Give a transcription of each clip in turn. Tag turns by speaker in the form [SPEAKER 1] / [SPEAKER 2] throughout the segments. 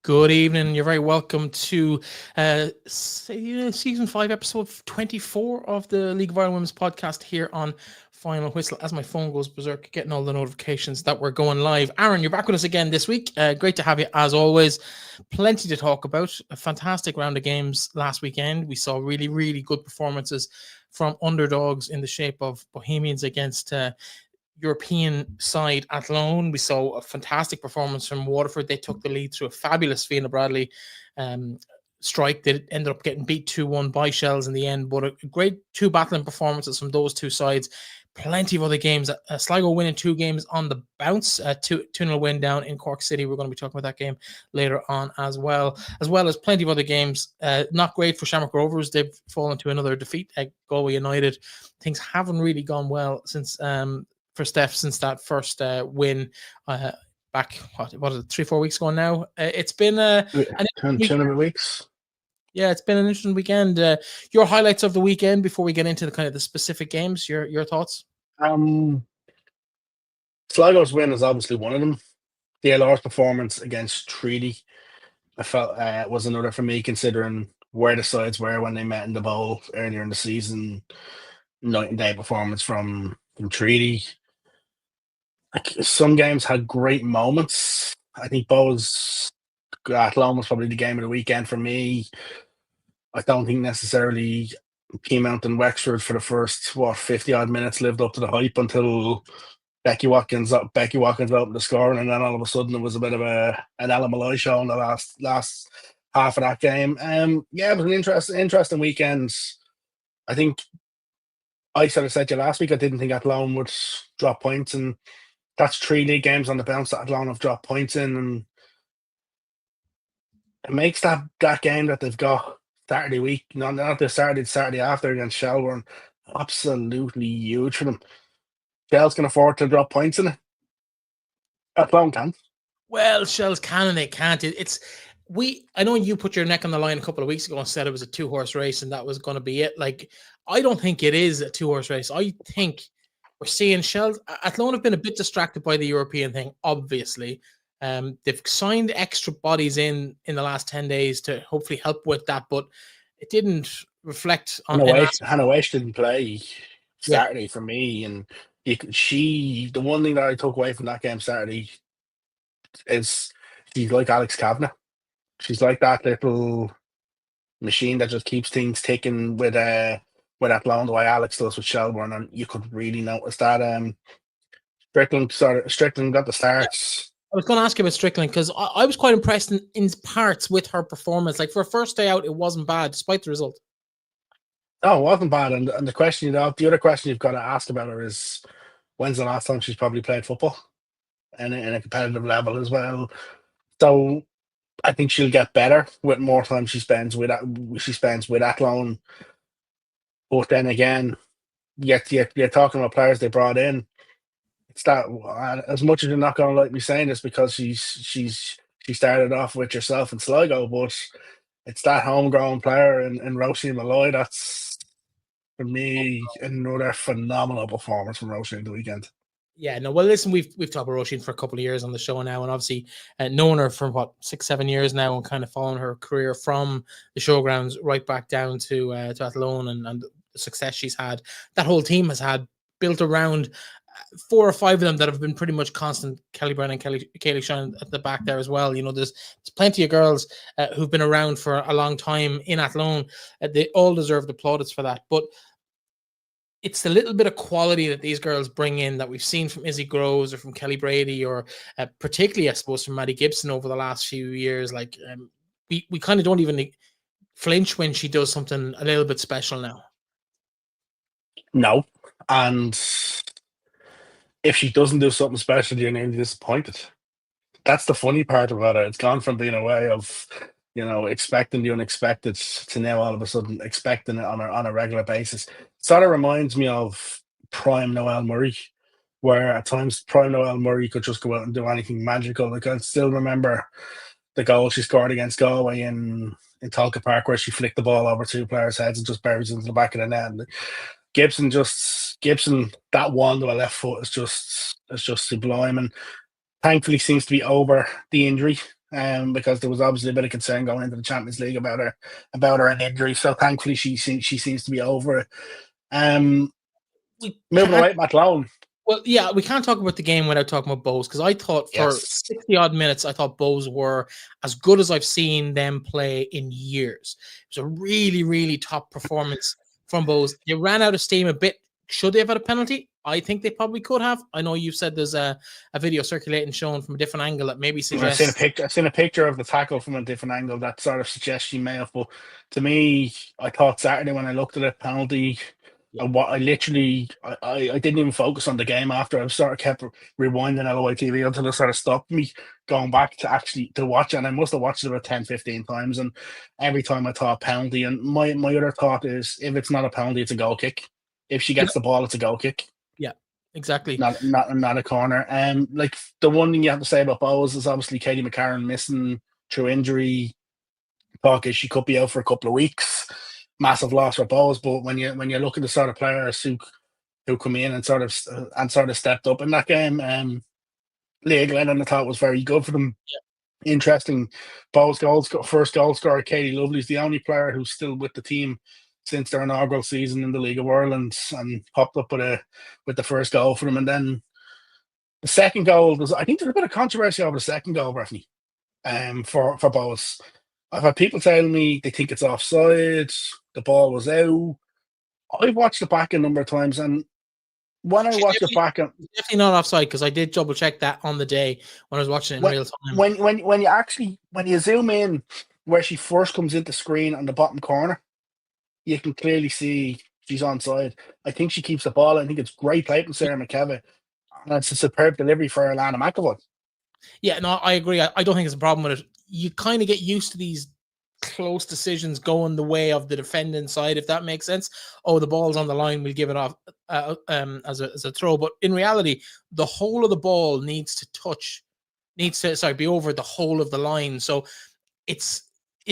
[SPEAKER 1] Good evening. You're very welcome to season 5, episode 24 of the League of Ireland Women's podcast here on Final Whistle. As my phone goes berserk, getting all the notifications that we're going live. Aaron, you're back with us again this week. Great to have you as always. Plenty to talk about. A fantastic round of games last weekend. We saw really, really good performances from underdogs in the shape of Bohemians against European side Athlone. We saw a fantastic performance from Waterford. They took the lead through a fabulous Fiana Bradley strike. They ended up getting beat 2-1 by Shels in the end, but a great two battling performances from those two sides. Plenty of other games. Sligo winning 2 games on the bounce. 2-0 win down in Cork City. We're going to be talking about that game later on as well as plenty of other games. Not great for Shamrock Rovers. They've fallen to another defeat at Galway United. Things haven't really gone well since for Steph since that first win back, what is it, 3-4 weeks ago now. It's been
[SPEAKER 2] 10 weeks.
[SPEAKER 1] Yeah, it's been an interesting weekend. Your highlights of the weekend before we get into the kind of the specific games, your thoughts?
[SPEAKER 2] Sligo's win is obviously one of them. DLR's performance against Treaty, I felt was another for me, considering where the sides were when they met in the bowl earlier in the season. Night and day performance from Treaty. Like, some games had great moments. I think Bohs Athlone was probably the game of the weekend for me. I don't think necessarily Peamount and Wexford for the first 50 odd minutes lived up to the hype until Becky Watkins opened the scoring, and then all of a sudden it was a bit of an LMLI show in the last half of that game. Yeah, it was an interesting weekend. I think I sort of said to you last week I didn't think Athlone would drop points, and that's 3 league games on the bounce that Athlone have dropped points in, and it makes that game that they've got Saturday week, not this Saturday, the Saturday after against Shelbourne, absolutely huge for them. Shels can afford to drop points in it. Athlone can't.
[SPEAKER 1] Well, Shels can and they can't. I know you put your neck on the line a couple of weeks ago and said it was a 2-horse race and that was going to be it. Like, I don't think it is a 2-horse race. I think we're seeing Shels. Athlone have been a bit distracted by the European thing, obviously. They've signed extra bodies in the last 10 days to hopefully help with that, but it didn't reflect on
[SPEAKER 2] Hannah Wesh didn't play Saturday for me, and the one thing that I took away from that game Saturday is she's like Alex Kavanagh. She's like that little machine that just keeps things ticking with Athlone the way Alex does with Shelbourne, and you could really notice that. Strickland got the starts.
[SPEAKER 1] I was going to ask you about Strickland because I was quite impressed in parts with her performance. Like, for a first day out, it wasn't bad despite the result.
[SPEAKER 2] No, it wasn't bad. And the other question you've got to ask about her is, when's the last time she's probably played football and in a competitive level as well? So I think she'll get better with more time she spends with Athlone. But then again, you're talking about players they brought in. It's that, as much as you're not going to like me saying this because she started off with yourself in Sligo, but it's that homegrown player in Roisin Malloy that's, for me, another phenomenal performance from Roisin in the weekend.
[SPEAKER 1] Yeah, no, well, listen, we've talked about Roisin for a couple of years on the show now, and obviously known her for 6-7 years now, and kind of following her career from the showgrounds right back down to Athlone and the success she's had. That whole team has had built around 4 or 5 of them that have been pretty much constant. Kelly Brown and Kaylee Shine at the back there as well. You know, there's plenty of girls who've been around for a long time in Athlone. They all deserve the plaudits for that. But it's the little bit of quality that these girls bring in that we've seen from Izzy Groves or from Kelly Brady or particularly, I suppose, from Maddie Gibson over the last few years. Like, we kind of don't even flinch when she does something a little bit special now.
[SPEAKER 2] No. And if she doesn't do something special, you're nearly disappointed. That's the funny part about it. It's gone from being a way of, expecting the unexpected to now all of a sudden expecting it on a regular basis. Sort of reminds me of prime Noelle Murray, where at times prime Noelle Murray could just go out and do anything magical. Like, I still remember the goal she scored against Galway in Tolka Park, where she flicked the ball over 2 players' heads and just buries into the back of the net. And Gibson, that one to a left foot is just sublime, and thankfully seems to be over the injury. because there was obviously a bit of concern going into the Champions League about her an injury. So thankfully she seems to be over it.
[SPEAKER 1] We
[SPEAKER 2] Moving
[SPEAKER 1] can't.
[SPEAKER 2] away, Athlone.
[SPEAKER 1] Well, yeah, we can't talk about the game without talking about Bohs, because I thought for
[SPEAKER 2] Yes.
[SPEAKER 1] 60 odd minutes, I thought Bohs were as good as I've seen them play in years. It was a really, really top performance from Bohs. They ran out of steam a bit. Should they have had a penalty? I think they probably could have. I know you've said there's a video circulating showing from a different angle that maybe suggests.
[SPEAKER 2] I've seen a picture of the tackle from a different angle that sort of suggests she may have. But to me, I thought Saturday when I looked at it, penalty.
[SPEAKER 1] Yeah.
[SPEAKER 2] And what I literally, I didn't even focus on the game after. I sort of kept rewinding LOITV until it sort of stopped me going back to actually to watch it. And I must have watched it about 10, 15 times. And every time I thought penalty. And my other thought is, if it's not a penalty, it's a goal kick. If she gets the ball, it's a goal kick.
[SPEAKER 1] Yeah, exactly.
[SPEAKER 2] Not a corner. Like the one thing you have to say about Bohs is obviously Katie McCarron missing through injury. Talk is she could be out for a couple of weeks. Massive loss for Bohs, but when you look at the sort of players who come in and sort of stepped up in that game, Leah Glennon I thought was very good for them.
[SPEAKER 1] Yeah.
[SPEAKER 2] Interesting. First goal scorer Katie Lovely's the only player who's still with the team since their inaugural season in the League of Ireland, and popped up with the first goal for them. And then the second goal I think there's a bit of controversy over the second goal, Breifne, for Bohs. I've had people telling me they think it's offside, the ball was out. I've watched it back a number of times, and when I watched it back,
[SPEAKER 1] definitely not offside, because I did double check that on the day when I was watching it in real time.
[SPEAKER 2] When you zoom in where she first comes into screen on the bottom corner, you can clearly see she's onside. I think she keeps the ball. I think it's great play from Sarah McKevitt, and it's a superb delivery for Alana McAvoy.
[SPEAKER 1] Yeah, no, I agree. I don't think it's a problem with it. You kind of get used to these close decisions going the way of the defending side, if that makes sense. Oh, the ball's on the line, we'll give it off as a throw. But in reality, the whole of the ball needs to be over the whole of the line. So it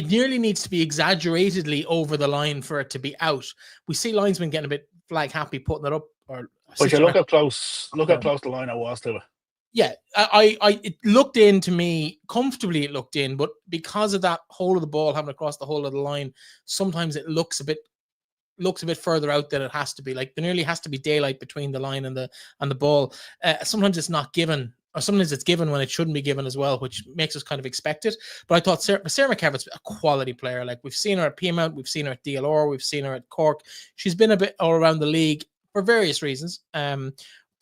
[SPEAKER 1] nearly needs to be exaggeratedly over the line for it to be out. We see linesmen getting a bit flag happy putting it up.
[SPEAKER 2] But you look how close the line I was to it.
[SPEAKER 1] Yeah, it looked in to me comfortably. It looked in, but because of that whole of the ball having across the whole of the line, sometimes it looks a bit further out than it has to be. Like there nearly has to be daylight between the line and the ball. Sometimes it's not given, or sometimes it's given when it shouldn't be given as well, which makes us kind of expect it. But I thought Sarah McCavitt's a quality player. Like we've seen her at Peamount, we've seen her at DLR, we've seen her at Cork. She's been a bit all around the league for various reasons.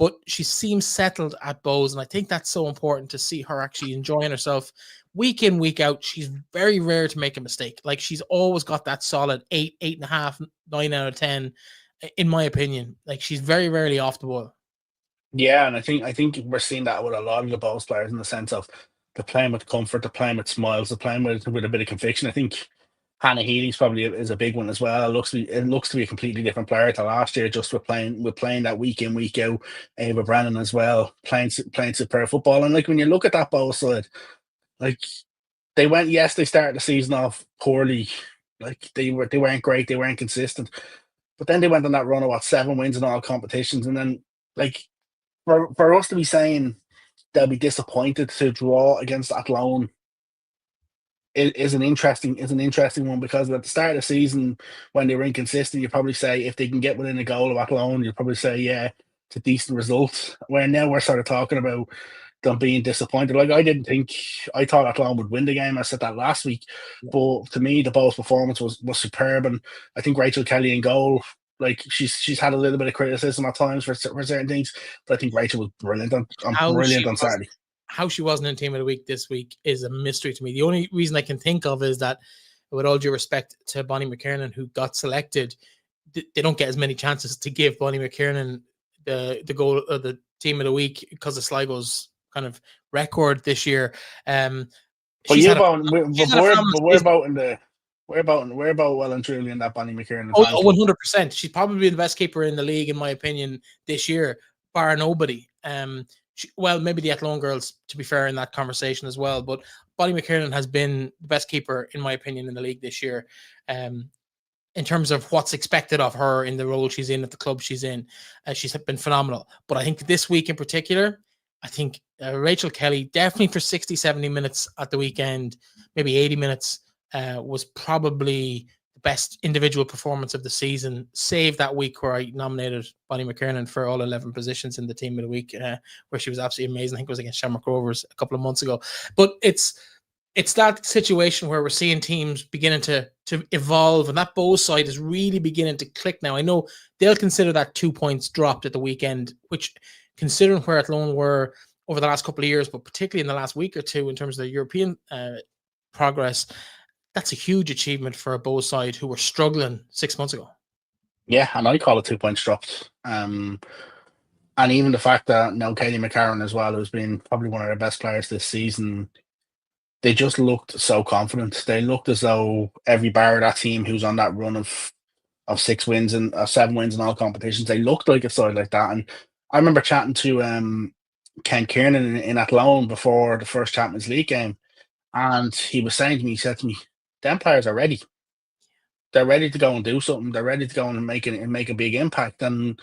[SPEAKER 1] But she seems settled at Bohs, and I think that's so important to see her actually enjoying herself week in, week out. She's very rare to make a mistake. Like she's always got that solid 8.5, 9 out of 10, in my opinion. Like she's very rarely off the ball.
[SPEAKER 2] Yeah, and I think we're seeing that with a lot of the Bohs players in the sense of they're playing with comfort, they're playing with smiles, they're playing with a bit of conviction. I think Hannah Healy's probably is a big one as well. It looks to be a completely different player to last year, just with playing that week in, week out. Ava Brennan as well, playing superb football. And like when you look at that Bohs side, like they started the season off poorly. Like they weren't great, they weren't consistent. But then they went on that run of 7 wins in all competitions. And then like for us to be saying they'll be disappointed to draw against Athlone is an interesting one, because at the start of the season when they were inconsistent, you probably say if they can get within a goal of Athlone, you'll probably say yeah, it's a decent result. Where now we're sort of talking about them being disappointed. Like I thought Athlone would win the game. I said that last week, but to me the Bohs performance was superb, and I think Rachel Kelly in goal. Like she's had a little bit of criticism at times for certain things, but I think Rachel was brilliant on Saturday.
[SPEAKER 1] How she wasn't in Team of the Week this week is a mystery to me. The only reason I can think of is that, with all due respect to Bonnie McKiernan, who got selected, they don't get as many chances to give Bonnie McKiernan the goal of the Team of the Week because of Sligo's kind of record this year.
[SPEAKER 2] We're about well and truly in that Bonnie McKiernan.
[SPEAKER 1] 100%. She's probably the best keeper in the league, in my opinion, this year, bar nobody. Maybe the Athlone girls, to be fair, in that conversation as well. But Bonnie McKiernan has been the best keeper, in my opinion, in the league this year. In terms of what's expected of her in the role she's in at the club she's in, she's been phenomenal. But I think this week in particular, I think Rachel Kelly, definitely for 60, 70 minutes at the weekend, maybe 80 minutes, was probably the best individual performance of the season, save that week where I nominated Bonnie McKernan for all 11 positions in the team of the week, where she was absolutely amazing. I think it was against Shamrock Rovers a couple of months ago. But it's that situation where we're seeing teams beginning to evolve, and that Bohs side is really beginning to click now. I know they'll consider that 2 points dropped at the weekend, which, considering where Athlone were over the last couple of years, but particularly in the last week or two in terms of their European progress, that's a huge achievement for a Bohs side who were struggling 6 months ago.
[SPEAKER 2] Yeah, and I call it 2 points dropped. And even the fact that now Katie McCarron as well, who's been probably one of their best players this season, they just looked so confident. They looked as though every bar of that team who's on that run of 6 wins and 7 wins in all competitions, they looked like a side like that. And I remember chatting to Ken Kiernan in Athlone before the first Champions League game, and he was saying to me, he said to me, them players are ready. They're ready to go and do something. They're ready to go and make a big impact. And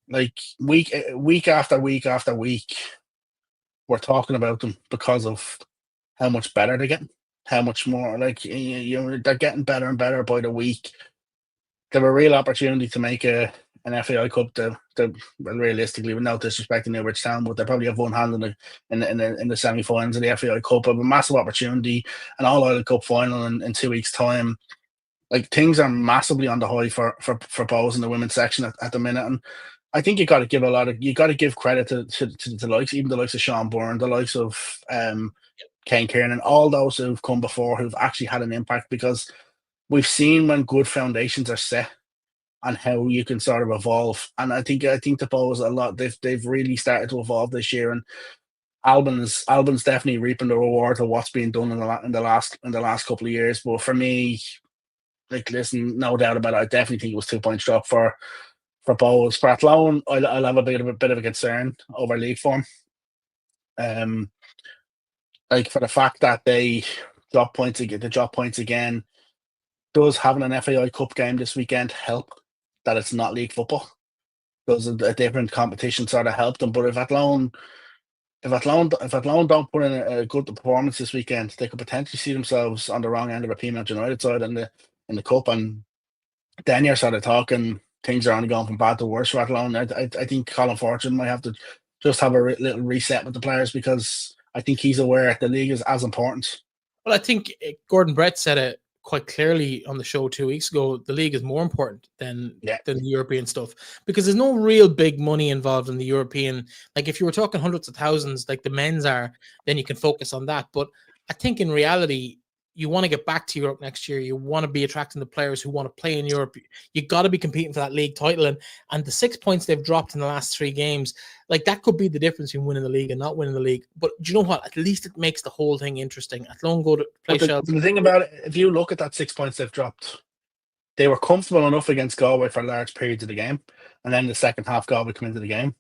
[SPEAKER 2] like week after week after week, we're talking about them because of how much better they're getting, how much more, like, they're getting better and better by the week. They have a real opportunity to make an FAI Cup. Well, realistically, with no disrespect to Newbridge Town, but they probably have one hand in the semi-finals of the FAI Cup. Have a massive opportunity, an All-Ireland Cup final in 2 weeks' time. Like, things are massively on the high for Bohs in the women's section at the minute, and I think you got to give credit to the likes, even the likes of Shelbourne, the likes of Kane Kiernan, all those who've come before who've actually had an impact, because we've seen when good foundations are set and how you can sort of evolve. And I think the Bohs a lot, they've really started to evolve this year, and Albin's definitely reaping the reward of what's been done in the last couple of years. But for me, like, listen, no doubt about it, I definitely think it was 2 points drop for Bohs. For Athlone, I'll have a bit of a concern over league form. Like, for the fact that they drop points again, does having an FAI Cup game this weekend help that it's not league football? Does a different competition sort of help them? But if Athlone don't put in a good performance this weekend, they could potentially see themselves on the wrong end of a Peamount United side in the cup, and then you're sort of talking things are only going from bad to worse for Athlone. I think Colin Fortune might have to just have a little reset with the players, because I think he's aware the league is as important.
[SPEAKER 1] Well, I think Gordon Brett said it quite clearly on the show 2 weeks ago. The league is more important than the European stuff, because there's no real big money involved in the European. Like, if you were talking hundreds of thousands like the men's are, then you can focus on that. But I think in reality, you want to get back to Europe next year. You want to be attracting the players who want to play in Europe. You got to be competing for that league title. And the 6 points they've dropped in the last 3 games, like, that could be the difference between winning the league and not winning the league. But do you know what? At least it makes the whole thing interesting. Athlone go to play Shels.
[SPEAKER 2] The thing about it, if you look at that 6 points they've dropped, they were comfortable enough against Galway for large periods of the game, and then the second half Galway come into the game.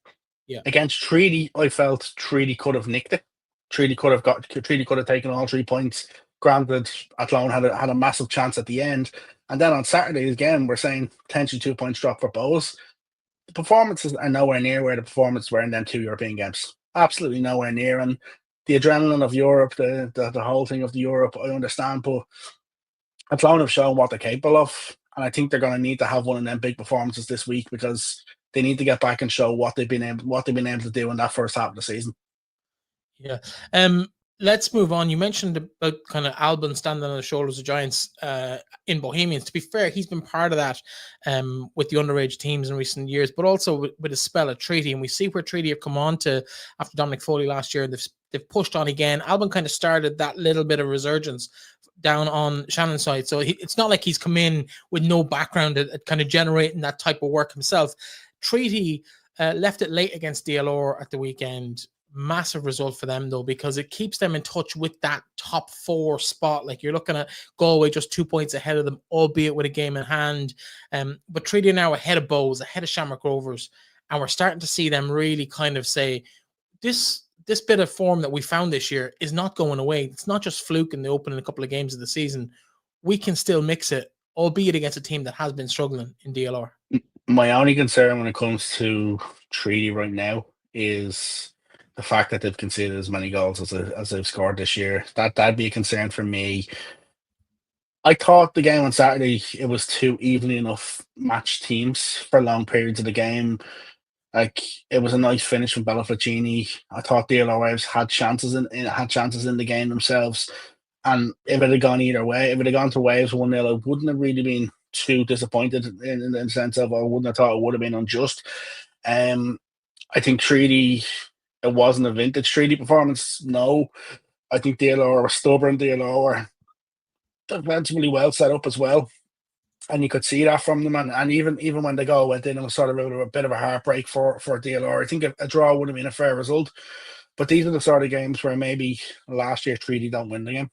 [SPEAKER 1] Yeah.
[SPEAKER 2] Against Treaty, I felt Treaty could have nicked it. Treaty could have taken all 3 points. Granted, Athlone had a massive chance at the end. And then on Saturday, again, we're saying potentially 2 points drop for Bohs. The performances are nowhere near where the performances were in them 2 European games. Absolutely nowhere near. And the adrenaline of Europe, the whole thing of the Europe, I understand, but Athlone have shown what they're capable of. And I think they're going to need to have one of them big performances this week, because they need to get back and show what they've been able to do in that first half of the season.
[SPEAKER 1] Yeah. Let's move on. You mentioned about kind of Albin standing on the shoulders of giants in Bohemians. To be fair, he's been part of that with the underage teams in recent years, but also with his spell at Treaty. And we see where Treaty have come on to after Dominic Foley last year. They've pushed on again. Albin kind of started that little bit of resurgence down on Shannon's side. So it's not like he's come in with no background at kind of generating that type of work himself. Treaty left it late against DLR at the weekend. Massive result for them, though, because it keeps them in touch with that top 4 spot. Like, you're looking at Galway just 2 points ahead of them, albeit with a game in hand. But Treaty are now ahead of Bohs, ahead of Shamrock Rovers, and we're starting to see them really kind of say, this bit of form that we found this year is not going away. It's not just fluke in the opening couple of games of the season. We can still mix it, albeit against a team that has been struggling in DLR.
[SPEAKER 2] My only concern when it comes to Treaty right now is the fact that they've conceded as many goals as they've scored this year, that'd be a concern for me. I thought the game on Saturday, it was two evenly enough matched teams for long periods of the game. Like, it was a nice finish from Bella-Flacchini. I thought the LOIWomen had chances in the game themselves. And if it had gone either way, if it had gone to Waves 1-0, I wouldn't have really been too disappointed in the sense of I wouldn't have thought it would have been unjust. I think Treaty, it wasn't a vintage Treaty performance. No. I think DLR were stubborn. DLR were defensively well set up as well. And you could see that from them. And even when the goal went in, it was sort of a bit of a heartbreak for DLR. I think a draw would have been a fair result. But these are the sort of games where maybe last year Treaty don't win the game.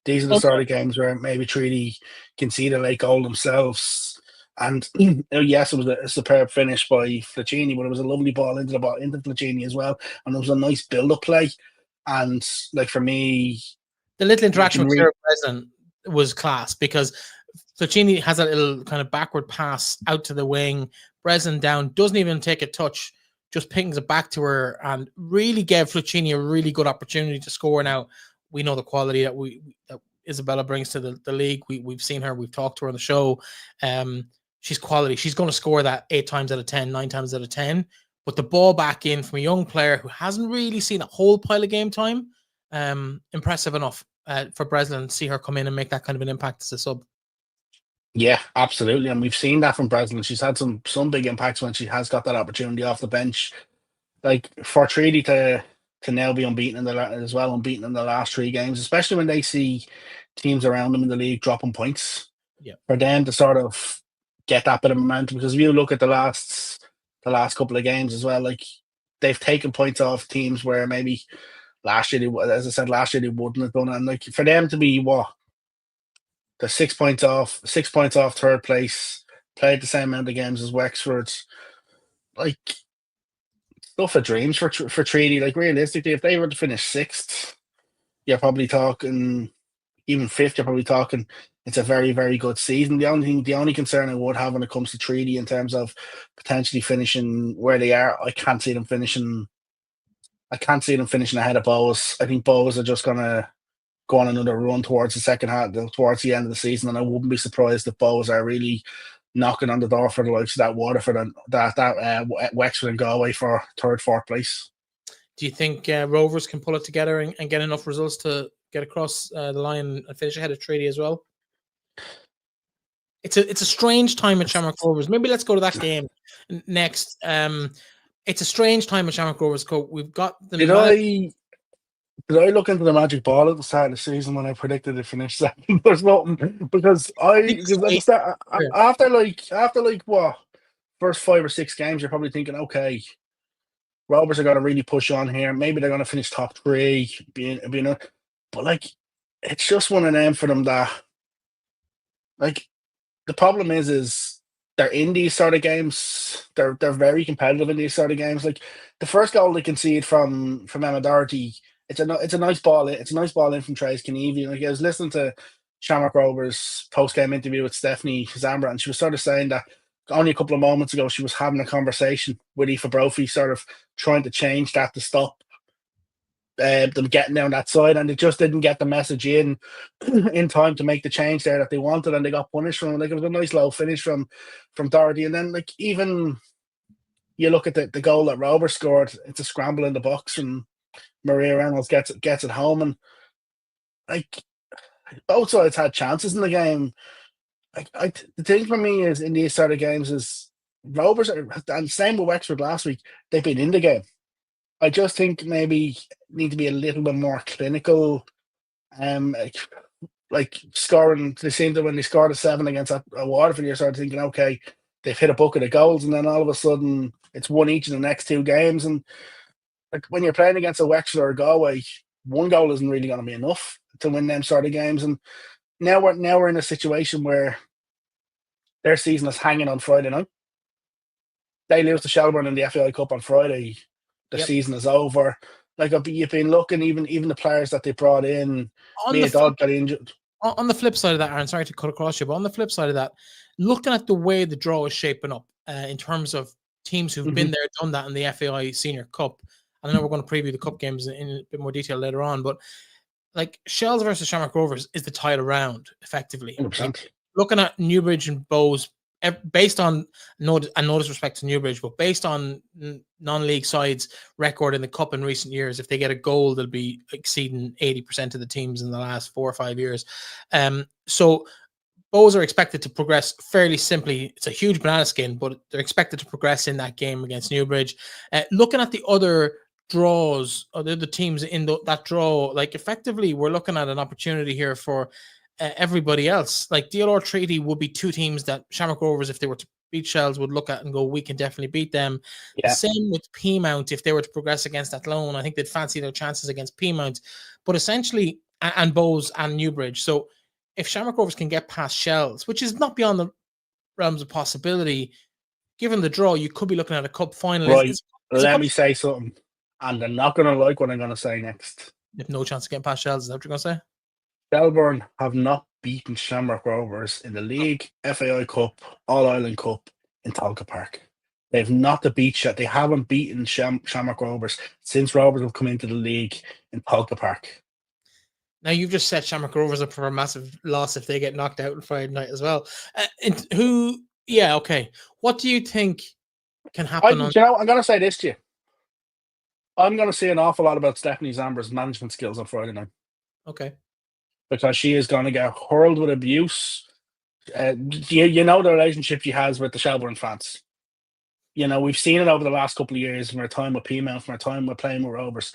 [SPEAKER 2] These are the sort of games where maybe Treaty concede a late goal themselves. And yes, it was a superb finish by Flacchini, but it was a lovely ball into Flacchini as well. And it was a nice build-up play. And like for me,
[SPEAKER 1] the little interaction with Sarah Breslin was class, because Flacchini has a little kind of backward pass out to the wing. Breslin down, doesn't even take a touch, just pings it back to her, and really gave Flacchini a really good opportunity to score. Now, we know the quality that Isabella brings to the league. We've seen her. We've talked to her on the show. She's quality. She's going to score that 8 times out of 10, 9 times out of 10. But the ball back in from a young player who hasn't really seen a whole pile of game time, impressive enough for Breslin to see her come in and make that kind of an impact as a sub.
[SPEAKER 2] Yeah, absolutely. And we've seen that from Breslin. She's had some big impacts when she has got that opportunity off the bench. Like, for Treaty to now be unbeaten in the last 3 games, especially when they see teams around them in the league dropping points.
[SPEAKER 1] Yeah.
[SPEAKER 2] For them to sort of get that bit of momentum, because if you look at the last couple of games as well, like, they've taken points off teams where maybe last year they wouldn't have done it. And like, for them to be the 6 points off third place, played the same amount of games as Wexford, like, stuff of dreams for Treaty. Like, realistically, if they were to finish 6th, you're probably talking, even 5th, you're probably talking, it's a very, very good season. The only concern I would have when it comes to Treaty in terms of potentially finishing where they are, I can't see them finishing ahead of Bohs. I think Bohs are just gonna go on another run towards towards the end of the season, and I wouldn't be surprised if Bohs are really knocking on the door for the likes of that Waterford and that Wexford and Galway for 3rd, 4th place.
[SPEAKER 1] Do you think Rovers can pull it together and get enough results to get across the line and finish ahead of Treaty as well? It's a strange time at Shamrock Rovers. Maybe let's go to that game next. It's a strange time at Shamrock Rovers. We've got the.
[SPEAKER 2] Did I look into the magic ball at the start of the season when I predicted it finished 2nd? There's nothing, because after what, first 5 or 6 games, you're probably thinking, okay, Rovers are going to really push on here. Maybe they're going to finish top 3, but like, it's just one of them for them that, like, the problem is they're in these sort of games. They're very competitive in these sort of games. Like, the first goal they concede from Emma Doherty, it's a nice ball. It's a nice ball in from Trace Kenevi. Like, I was listening to Shamrock Rovers post-game interview with Stephanie Zambra, and she was sort of saying that only a couple of moments ago she was having a conversation with Aoife Brophy, sort of trying to change that to stop them getting down that side, and they just didn't get the message in time to make the change there that they wanted, and they got punished from it. Like, it was a nice low finish from Doherty, and then, like, even you look at the goal that Rovers scored, it's a scramble in the box, and Maria Reynolds gets it home, and like, both sides had chances in the game. The thing for me is, in these sort of games, is Rovers and same with Wexford last week, they've been in the game. I just think maybe need to be a little bit more clinical. Like scoring, they seem to, when they scored a 7 against a Waterford, you're sort of thinking, okay, they've hit a bucket of goals, and then all of a sudden it's 1 each in the next 2 games. And like, when you're playing against a Wexford or a Galway, 1 goal isn't really going to be enough to win them sort of games. And now we're in a situation where their season is hanging on Friday night. They lose to Shelbourne in the FAI Cup on Friday. The season is over. Like, you've been looking, even the players that they brought in, Mia Dodd got injured.
[SPEAKER 1] On the flip side of that, Aaron, sorry to cut across you, but on the flip side of that, looking at the way the draw is shaping up in terms of teams who've been there, done that in the FAI Senior Cup, I know we're going to preview the cup games in a bit more detail later on, but like Shels versus Shamrock Rovers is the title round, effectively.
[SPEAKER 2] 100%.
[SPEAKER 1] Looking at Newbridge and Bohs, based on no disrespect to Newbridge, but based on non-league sides' record in the cup in recent years, if they get a goal, they'll be exceeding 80% of the teams in the last 4 or 5 years. So Bohs are expected to progress fairly simply. It's a huge banana skin, but they're expected to progress in that game against Newbridge. Looking at the other draws, or the other teams in that draw, like effectively, we're looking at an opportunity here for everybody else. Like DLR Treaty would be two teams that Shamrock Rovers, if they were to beat Shels, would look at and go, we can definitely beat them.
[SPEAKER 2] Yeah.
[SPEAKER 1] The same with Peamount. If they were to progress against Athlone, I think they'd fancy their chances against Peamount. But essentially, and Bohs and Newbridge. So if Shamrock Rovers can get past Shels, which is not beyond the realms of possibility, given the draw, you could be looking at a cup final.
[SPEAKER 2] Right. Let me say something. And they're not going to like what I'm going to say next.
[SPEAKER 1] You have no chance of getting past Shels. Is that what you're going to say?
[SPEAKER 2] Shelbourne have not beaten Shamrock Rovers in the league, FAI Cup, All Ireland Cup in Tolka Park. They've not the beat shot. They haven't beaten Shamrock Rovers since Rovers have come into the league in Tolka Park.
[SPEAKER 1] Now, you've just set Shamrock Rovers up for a massive loss if they get knocked out on Friday night as well. Okay. What do you think can happen?
[SPEAKER 2] I'm going to say this to you. I'm going to see an awful lot about Stephanie Zambra's management skills on Friday night.
[SPEAKER 1] Okay.
[SPEAKER 2] Because she is going to get hurled with abuse. You know the relationship she has with the Shelbourne fans. You know, we've seen it over the last couple of years from her time with Peamount, from her time with playing with Rovers.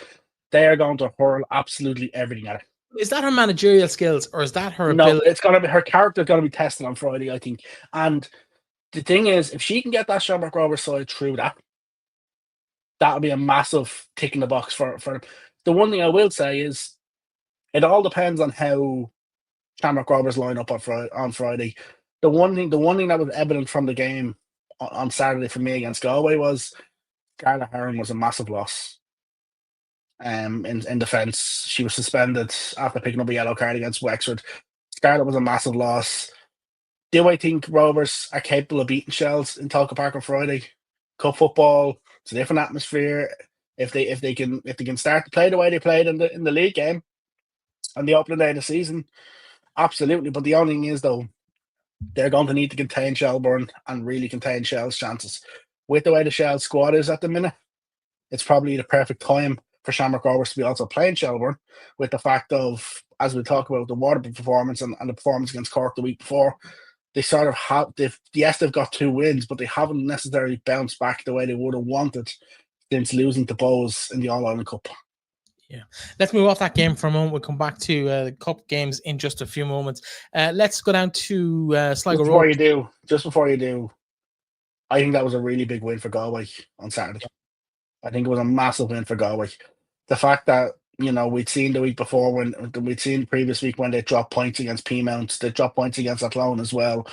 [SPEAKER 2] They are going to hurl absolutely everything at her.
[SPEAKER 1] Is that her managerial skills, or is that her ability?
[SPEAKER 2] No, it's going to be her character. Going to be tested on Friday, I think. And the thing is, if she can get that Shamrock Rovers side through that'll be a massive tick in the box for them. The one thing I will say is, it all depends on how Shamrock Rovers line up on Friday. The one thing that was evident from the game on Saturday for me against Galway was Scarlett Heron was a massive loss. In defence, she was suspended after picking up a yellow card against Wexford. Scarlett was a massive loss. Do I think Rovers are capable of beating Shels in Tolka Park on Friday? Cup football, it's a different atmosphere. If they can start to play the way they played in the league game on the opening day of the season, absolutely. But the only thing is, though, they're going to need to contain Shelbourne and really contain Shels' chances. With the way the Shels squad is at the minute, it's probably the perfect time for Shamrock Rovers to be also playing Shelbourne, with the fact of, as we talk about the Waterford performance and the performance against Cork the week before, they sort of have, they've got 2 wins, but they haven't necessarily bounced back the way they would have wanted since losing to Bohs in the All-Ireland Cup.
[SPEAKER 1] Yeah. Let's move off that game for a moment. We'll come back to the cup games in just a few moments. Let's go down to Sligo Road.
[SPEAKER 2] Just before you do, I think that was a really big win for Galway on Saturday. I think it was a massive win for Galway. The fact that, you know, we'd seen the week before the previous week when they dropped points against Peamount, they dropped points against Athlone as well.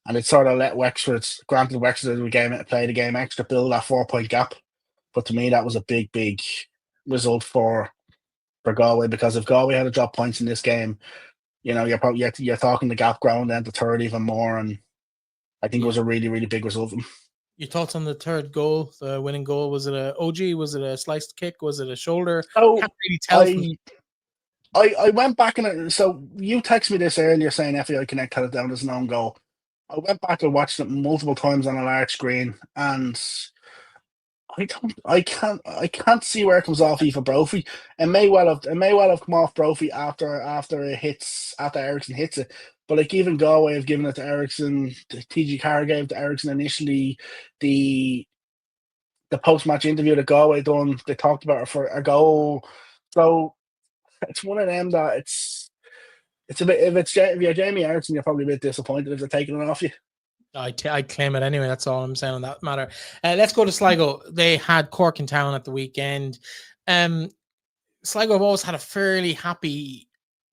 [SPEAKER 2] And it sort of let Wexford play the game extra, build that 4-point gap. But to me, that was a big, big result for Galway, because if Galway had to drop points in this game, you know, you're talking the gap growing then to third even more. And I think it was a really, really big result for them.
[SPEAKER 1] Your thoughts on the third goal, the winning goal? Was it a OG? Was it a sliced kick? Was it a shoulder?
[SPEAKER 2] Oh,
[SPEAKER 1] can't really tell.
[SPEAKER 2] I went back and so you texted me this earlier saying FAI Connect had it down as an own goal. I went back and watched it multiple times on a large screen, and I can't see where it comes off Aoife Brophy. It may well have come off Brophy after Ericsson hits it. But like, even Galway have given it to Ericsson. TG Carr gave it to Ericsson initially. The post-match interview that Galway done, they talked about it for a goal. So it's one of them that it's a bit. If you're Jamie Ericsson, you're probably a bit disappointed if they're taking it off you.
[SPEAKER 1] I'd claim it anyway. That's all I'm saying on that matter. Let's go to Sligo. They had Cork in town at the weekend. Sligo have always had a fairly happy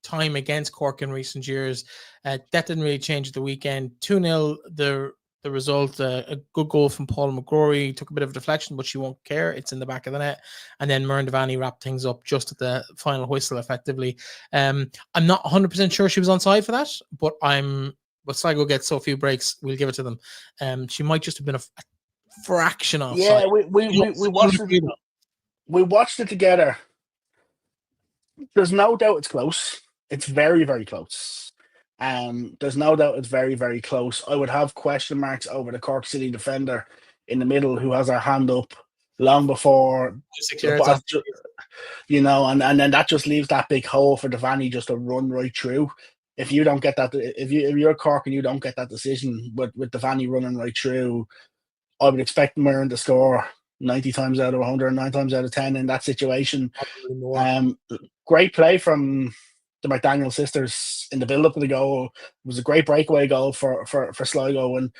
[SPEAKER 1] time against Cork in recent years. That didn't really change at the weekend. 2-0 the result. A good goal from Paul McGrory. Took a bit of a deflection, but she won't care. It's in the back of the net. And then Myrne Devaney wrapped things up just at the final whistle, effectively. I'm not 100% sure she was onside for that, but Sligo gets so few breaks, we'll give it to them. She might just have been a fraction offside.
[SPEAKER 2] Yeah, we watched it. we watched it together. There's no doubt it's close. It's very, very close. There's no doubt it's very, very close. I would have question marks over the Cork City defender in the middle who has her hand up long before,
[SPEAKER 1] 6 yards off.
[SPEAKER 2] and then that just leaves that big hole for Devaney just to run right through. If you don't get that, if you're Cork and you don't get that decision with Devaney running right through, I would expect Murren to score 90 times out of 100, 9 times out of 10 in that situation.
[SPEAKER 1] Probably more.
[SPEAKER 2] Great play from the McDaniel sisters in the build-up of the goal. It was a great breakaway goal for Sligo. And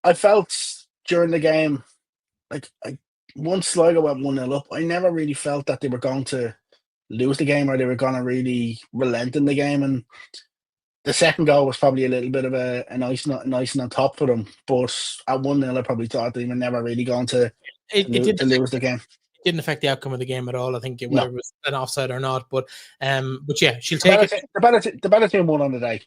[SPEAKER 2] I felt during the game, once Sligo went 1-0 up, I never really felt that they were going to lose the game or they were going to really relent in the game. And the second goal was probably a little bit of an icing on top for them. But at 1-0, I probably thought they were never really going to lose the game.
[SPEAKER 1] It didn't affect the outcome of the game at all. I think whether it was an offside or not. But yeah, she'll take it.
[SPEAKER 2] The better team won on the day.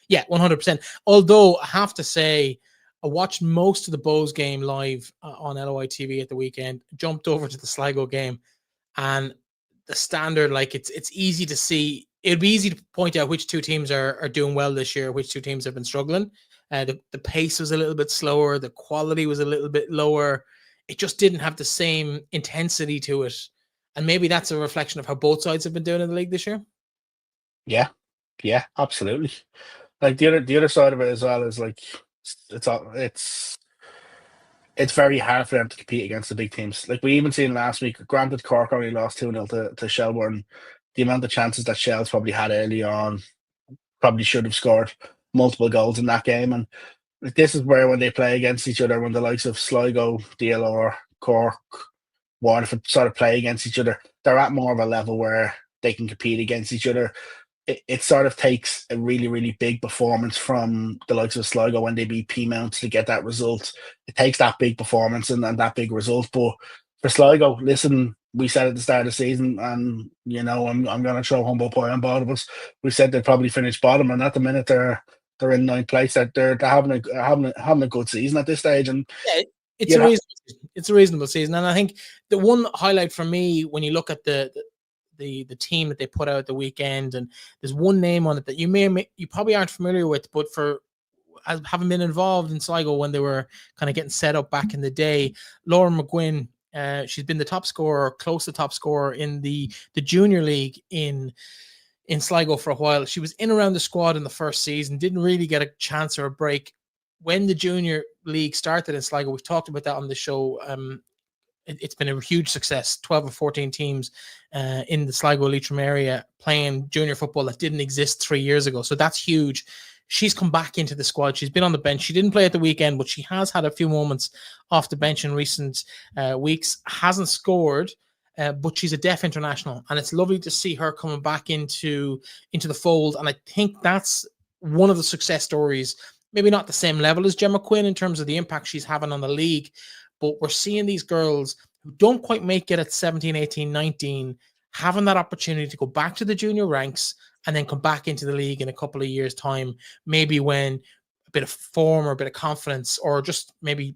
[SPEAKER 1] Yeah, 100%. Although I have to say, I watched most of the Bohs game live on LOI TV at the weekend. Jumped over to the Sligo game, and the standard, it's easy to see. It'd be easy to point out which two teams are doing well this year, which two teams have been struggling. The pace was a little bit slower. The quality was a little bit lower. It just didn't have the same intensity to it. And maybe that's a reflection of how both sides have been doing in the league this year.
[SPEAKER 2] Yeah, absolutely. The other side of it as well is it's very hard for them to compete against the big teams. Like we even seen last week, granted Cork only lost 2-0 to Shelbourne. The amount of chances that Shels probably had early on, probably should have scored multiple goals in that game. And this is where when they play against each other, when the likes of Sligo, DLR, Cork, Waterford sort of play against each other, they're at more of a level where they can compete against each other. It sort of takes a really, really big performance from the likes of Sligo when they beat Peamount to get that result. It takes that big performance and that big result. But for Sligo, listen, we said at the start of the season, and I'm going to throw humble pie on both of us. We said they'd probably finish bottom, and at the minute they're in ninth place. That they're having a good season at this stage, and
[SPEAKER 1] yeah, it's a reasonable season. And I think the one highlight for me when you look at the team that they put out the weekend, and there's one name on it that you probably aren't familiar with, but for having been involved in Sligo when they were kind of getting set up back in the day, Laura McGuinn. She's been the top scorer, close to top scorer in the junior league in Sligo for a while. She was in around the squad in the first season, didn't really get a chance or a break. When the junior league started in Sligo, we've talked about that on the show. It's been a huge success. 12 or 14 teams in the Sligo Leitrim area playing junior football that didn't exist 3 years ago. So that's huge. She's come back into the squad. She's been on the bench. She didn't play at the weekend, but she has had a few moments off the bench in recent weeks. Hasn't scored, but she's a deaf international, and it's lovely to see her coming back into the fold. And I think that's one of the success stories. Maybe not the same level as Gemma Quinn in terms of the impact she's having on the league, but we're seeing these girls who don't quite make it at 17, 18, 19, having that opportunity to go back to the junior ranks and then come back into the league in a couple of years' time, maybe when a bit of form or a bit of confidence, or just maybe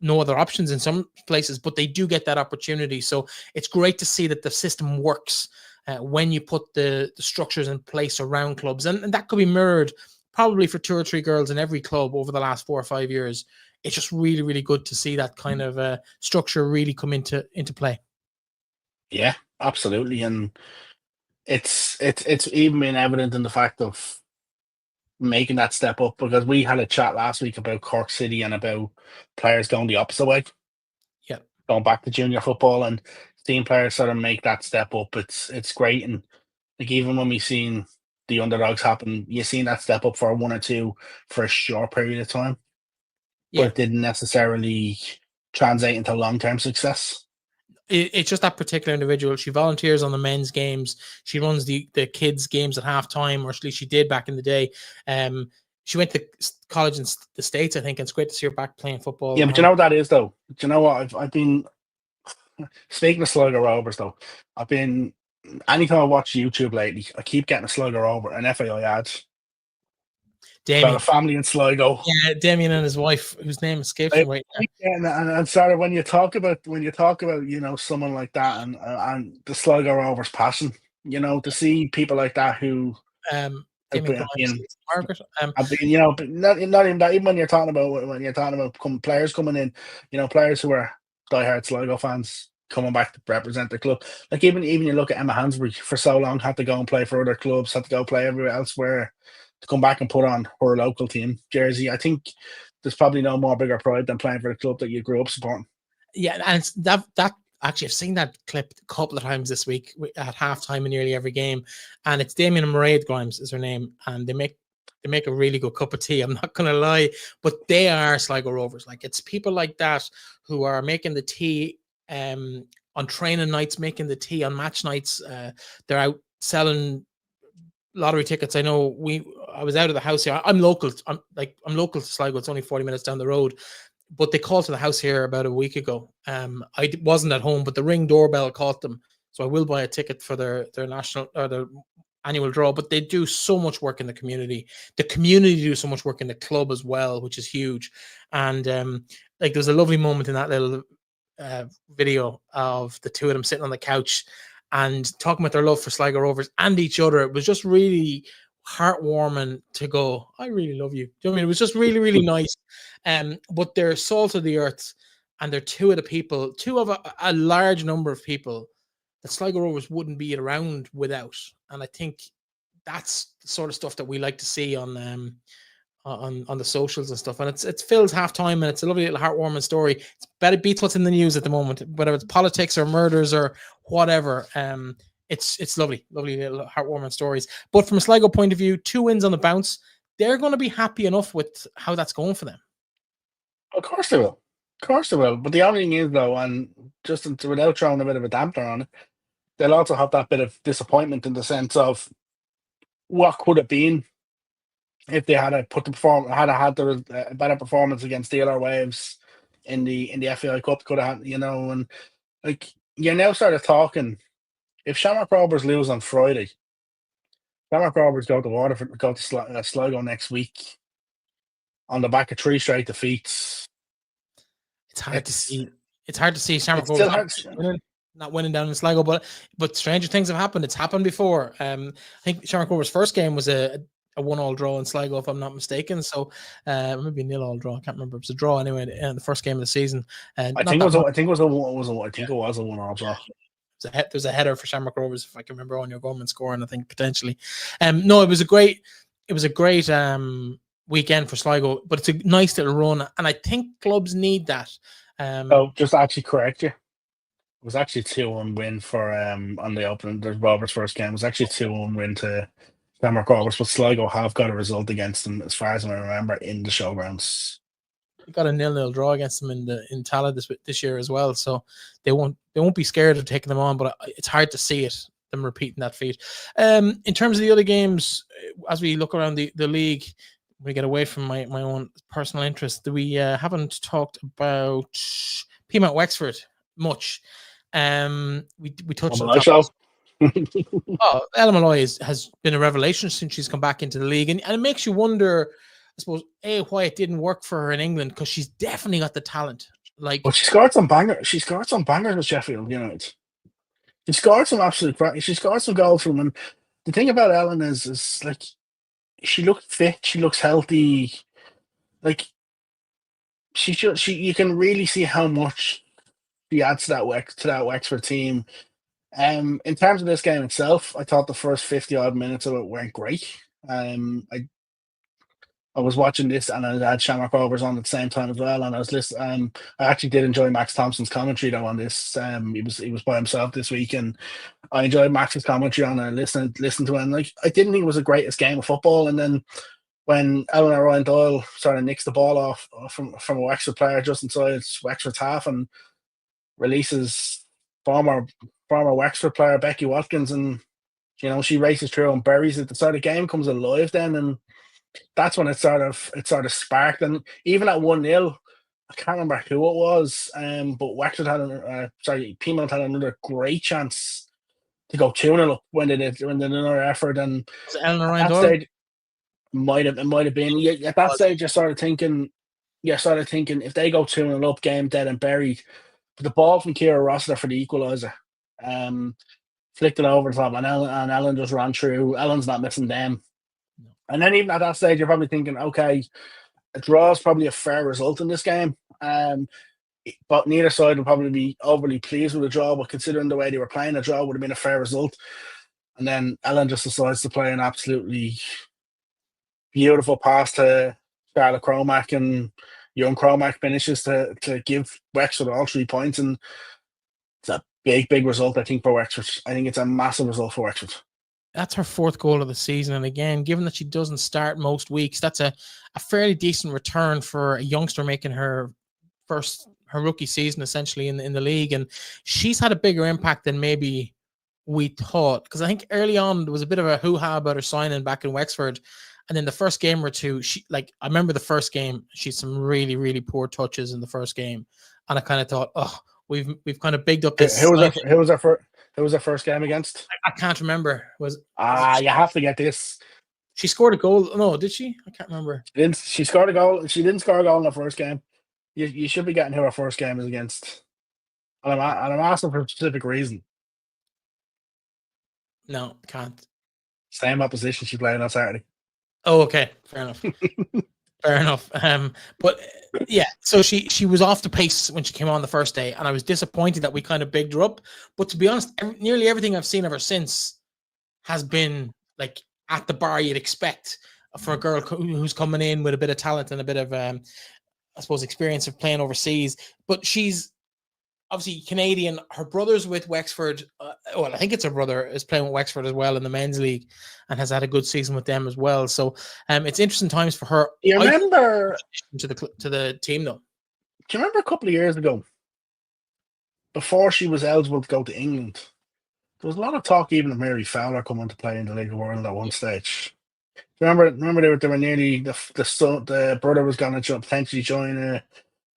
[SPEAKER 1] no other options in some places, but they do get that opportunity. So it's great to see that the system works when you put the structures in place around clubs. And that could be mirrored probably for 2 or 3 girls in every club over the last 4 or 5 years. It's just really, really good to see that kind of structure really come into play.
[SPEAKER 2] Yeah, absolutely. And it's even been evident in the fact of making that step up, because we had a chat last week about Cork City and about players going the opposite way.
[SPEAKER 1] Yeah.
[SPEAKER 2] Going back to junior football and seeing players sort of make that step up. It's great. And even when we've seen the underdogs happen, you've seen that step up for 1 or 2 for a short period of time.
[SPEAKER 1] Yeah.
[SPEAKER 2] But it didn't necessarily translate into long-term success.
[SPEAKER 1] It's just that particular individual. She volunteers on the men's games. She runs the kids' games at halftime, or at least she did back in the day. She went to college in the States, I think, and it's great to see her back playing football.
[SPEAKER 2] Yeah, but you know what that is, though? Do you know what? I've been, speaking of Sligo Rovers, though, anytime I watch YouTube lately, I keep getting a Sligo Rover, an FAI ad. Got
[SPEAKER 1] Damien.
[SPEAKER 2] a family in Sligo.
[SPEAKER 1] Yeah, Damien and his wife, whose name escapes me right now.
[SPEAKER 2] Yeah, and Sarah, when you talk about someone like that and the Sligo Rovers passion, to see people like that who have
[SPEAKER 1] Damien
[SPEAKER 2] been,
[SPEAKER 1] Grimes, Margaret.
[SPEAKER 2] but not even that. Even when you're talking about players coming in, players who are diehard Sligo fans coming back to represent the club. Like even you look at Emma Hansberry for so long, had to go and play for other clubs, had to go play everywhere elsewhere to come back and put on her local team jersey. I think there's probably no more bigger pride than playing for the club that you grew up supporting.
[SPEAKER 1] Yeah, and it's that actually I've seen that clip a couple of times this week at halftime in nearly every game, and it's Damien and Mairead Grimes is her name, and they make a really good cup of tea. I'm not gonna lie, but they are Sligo Rovers. Like it's people like that who are making the tea on training nights, making the tea on match nights. They're out selling lottery tickets. I know I was out of the house here. I'm local. I'm local to Sligo. It's only 40 minutes down the road. But they called to the house here about a week ago. I wasn't at home, but the Ring doorbell caught them. So I will buy a ticket for their national or their annual draw. But they do so much work in the community. The community do so much work in the club as well, which is huge. And there's a lovely moment in that little video of the two of them sitting on the couch and talking about their love for Sligo Rovers and each other. It was just really heartwarming to go, I really love you. Do you know what I mean? It was just really, really nice. But they're salt of the earth, and they're two of a large number of people that Sligo Rovers wouldn't be around without. And I think that's the sort of stuff that we like to see on the socials and stuff. And it's Phil's halftime, and it's a lovely little heartwarming story. It's better beats what's in the news at the moment, whether it's politics or murders or whatever. It's lovely little heartwarming stories. But from a Sligo point of view, 2 wins on the bounce, they're going to be happy enough with how that's going for them.
[SPEAKER 2] Of course they will. Of course they will. But the only thing is, though, and just without throwing a bit of a damper on it, they'll also have that bit of disappointment in the sense of what could have been if they had had a better performance against the LR Waves in the FAI Cup. Could have had, and like you now started talking. If Shamrock Rovers lose on Friday, Shamrock Rovers go to Waterford, go to Sligo next week on the back of 3 straight defeats.
[SPEAKER 1] It's hard to see. It's hard to see Shamrock
[SPEAKER 2] Rovers
[SPEAKER 1] not winning down in Sligo, but stranger things have happened. It's happened before. I think Shamrock Rovers' first game was a 1-1 draw in Sligo, if I'm not mistaken. So maybe a 0-0 draw. I can't remember. It was a draw anyway in the first game of the season.
[SPEAKER 2] I think it was a 1-1 draw.
[SPEAKER 1] There's a header for Shamrock Rovers, if I can remember, on your government scoring, I think potentially. No, it was a great weekend for Sligo, but it's a nice little run, and I think clubs need that.
[SPEAKER 2] So just to actually correct you, it was actually 2-1 win for on the opening. The Rovers' first game. It was actually 2-1 win to Shamrock Rovers, but Sligo have got a result against them, as far as I remember, in the showgrounds.
[SPEAKER 1] We got a 0-0 draw against them in Tala this year as well, so they won't be scared of taking them on. But it's hard to see them repeating that feat. In terms of the other games, as we look around the league, we get away from my own personal interest. We haven't talked about Peamount Wexford much. We touched on that. Ella Malloy has been a revelation since she's come back into the league, and it makes you wonder, I suppose, why it didn't work for her in England, because she's definitely got the talent.
[SPEAKER 2] Well, she scored some bangers. She scored some bangers with Sheffield United. She scored some absolute crack. She scored some goals from them. The thing about Ellen is like, she looks fit. She looks healthy. Like you can really see how much she adds to that Wexford team. In terms of this game itself, I thought the first 50-odd minutes of it weren't great. I was watching this, and I had Shamrock Rovers on at the same time as well, and I was listening. I actually did enjoy Max Thompson's commentary though on this. He was by himself this week, and I enjoyed Max's commentary on it. And listened to him. Like, I didn't think it was the greatest game of football, and then when Eleanor Ryan Doyle sort of nicks the ball off from a Wexford player just inside Wexford's half and releases former Wexford player Becky Watkins, and she races through and buries it. The sort of game comes alive then, and that's when it sort of sparked. And even at 1-0, I can't remember who it was, but Wexford had Peamount had another great chance to go 2-0 up when they did another effort. And
[SPEAKER 1] Eleanor Ryan Doyle?
[SPEAKER 2] It might have been. Yeah, at that stage, I started thinking. Yeah, started thinking if they go 2-0 up, game dead and buried. But the ball from Kira Rossiter for the equaliser, flicked it over the top, and Ellen just ran through. Ellen's not missing them. And then even at that stage, you're probably thinking, okay, a draw is probably a fair result in this game. But neither side will probably be overly pleased with the draw. But considering the way they were playing, a draw would have been a fair result. And then Ellen just decides to play an absolutely beautiful pass to Charlotte Cromack, and young Cromack finishes to give Wexford all 3 points. And it's a big result, I think, for Wexford. I think it's a massive result for Wexford.
[SPEAKER 1] That's her 4th goal of the season. And again, given that she doesn't start most weeks, that's a fairly decent return for a youngster making her rookie season essentially in the league. And she's had a bigger impact than maybe we thought, because I think early on there was a bit of a hoo-ha about her signing back in Wexford. And then the first game or two, I remember the first game, she had some really, really poor touches in the first game. And I kind of thought, oh, we've kind of bigged up this.
[SPEAKER 2] Who was our first game against?
[SPEAKER 1] I can't remember.
[SPEAKER 2] You have to get this.
[SPEAKER 1] She scored a goal. No, did she? I can't remember.
[SPEAKER 2] She scored a goal. She didn't score a goal in the first game. You should be getting who our first game is against. And I'm asking for a specific reason.
[SPEAKER 1] No, can't.
[SPEAKER 2] Same opposition she played on Saturday.
[SPEAKER 1] Oh, okay. Fair enough. Fair enough. But yeah, so she was off the pace when she came on the first day, and I was disappointed that we kind of bigged her up. But to be honest, nearly everything I've seen of her since has been like at the bar you'd expect for a girl who's coming in with a bit of talent and a bit of, I suppose, experience of playing overseas. But she's obviously Canadian. Her brother's with Wexford. I think it's her brother is playing with Wexford as well in the men's league, and has had a good season with them as well. So it's interesting times for her.
[SPEAKER 2] You remember
[SPEAKER 1] to the team though?
[SPEAKER 2] Do you remember a couple of years ago, before she was eligible to go to England, there was a lot of talk even of Mary Fowler coming to play in the League of Ireland at one stage. Remember they were nearly the brother was going to potentially join a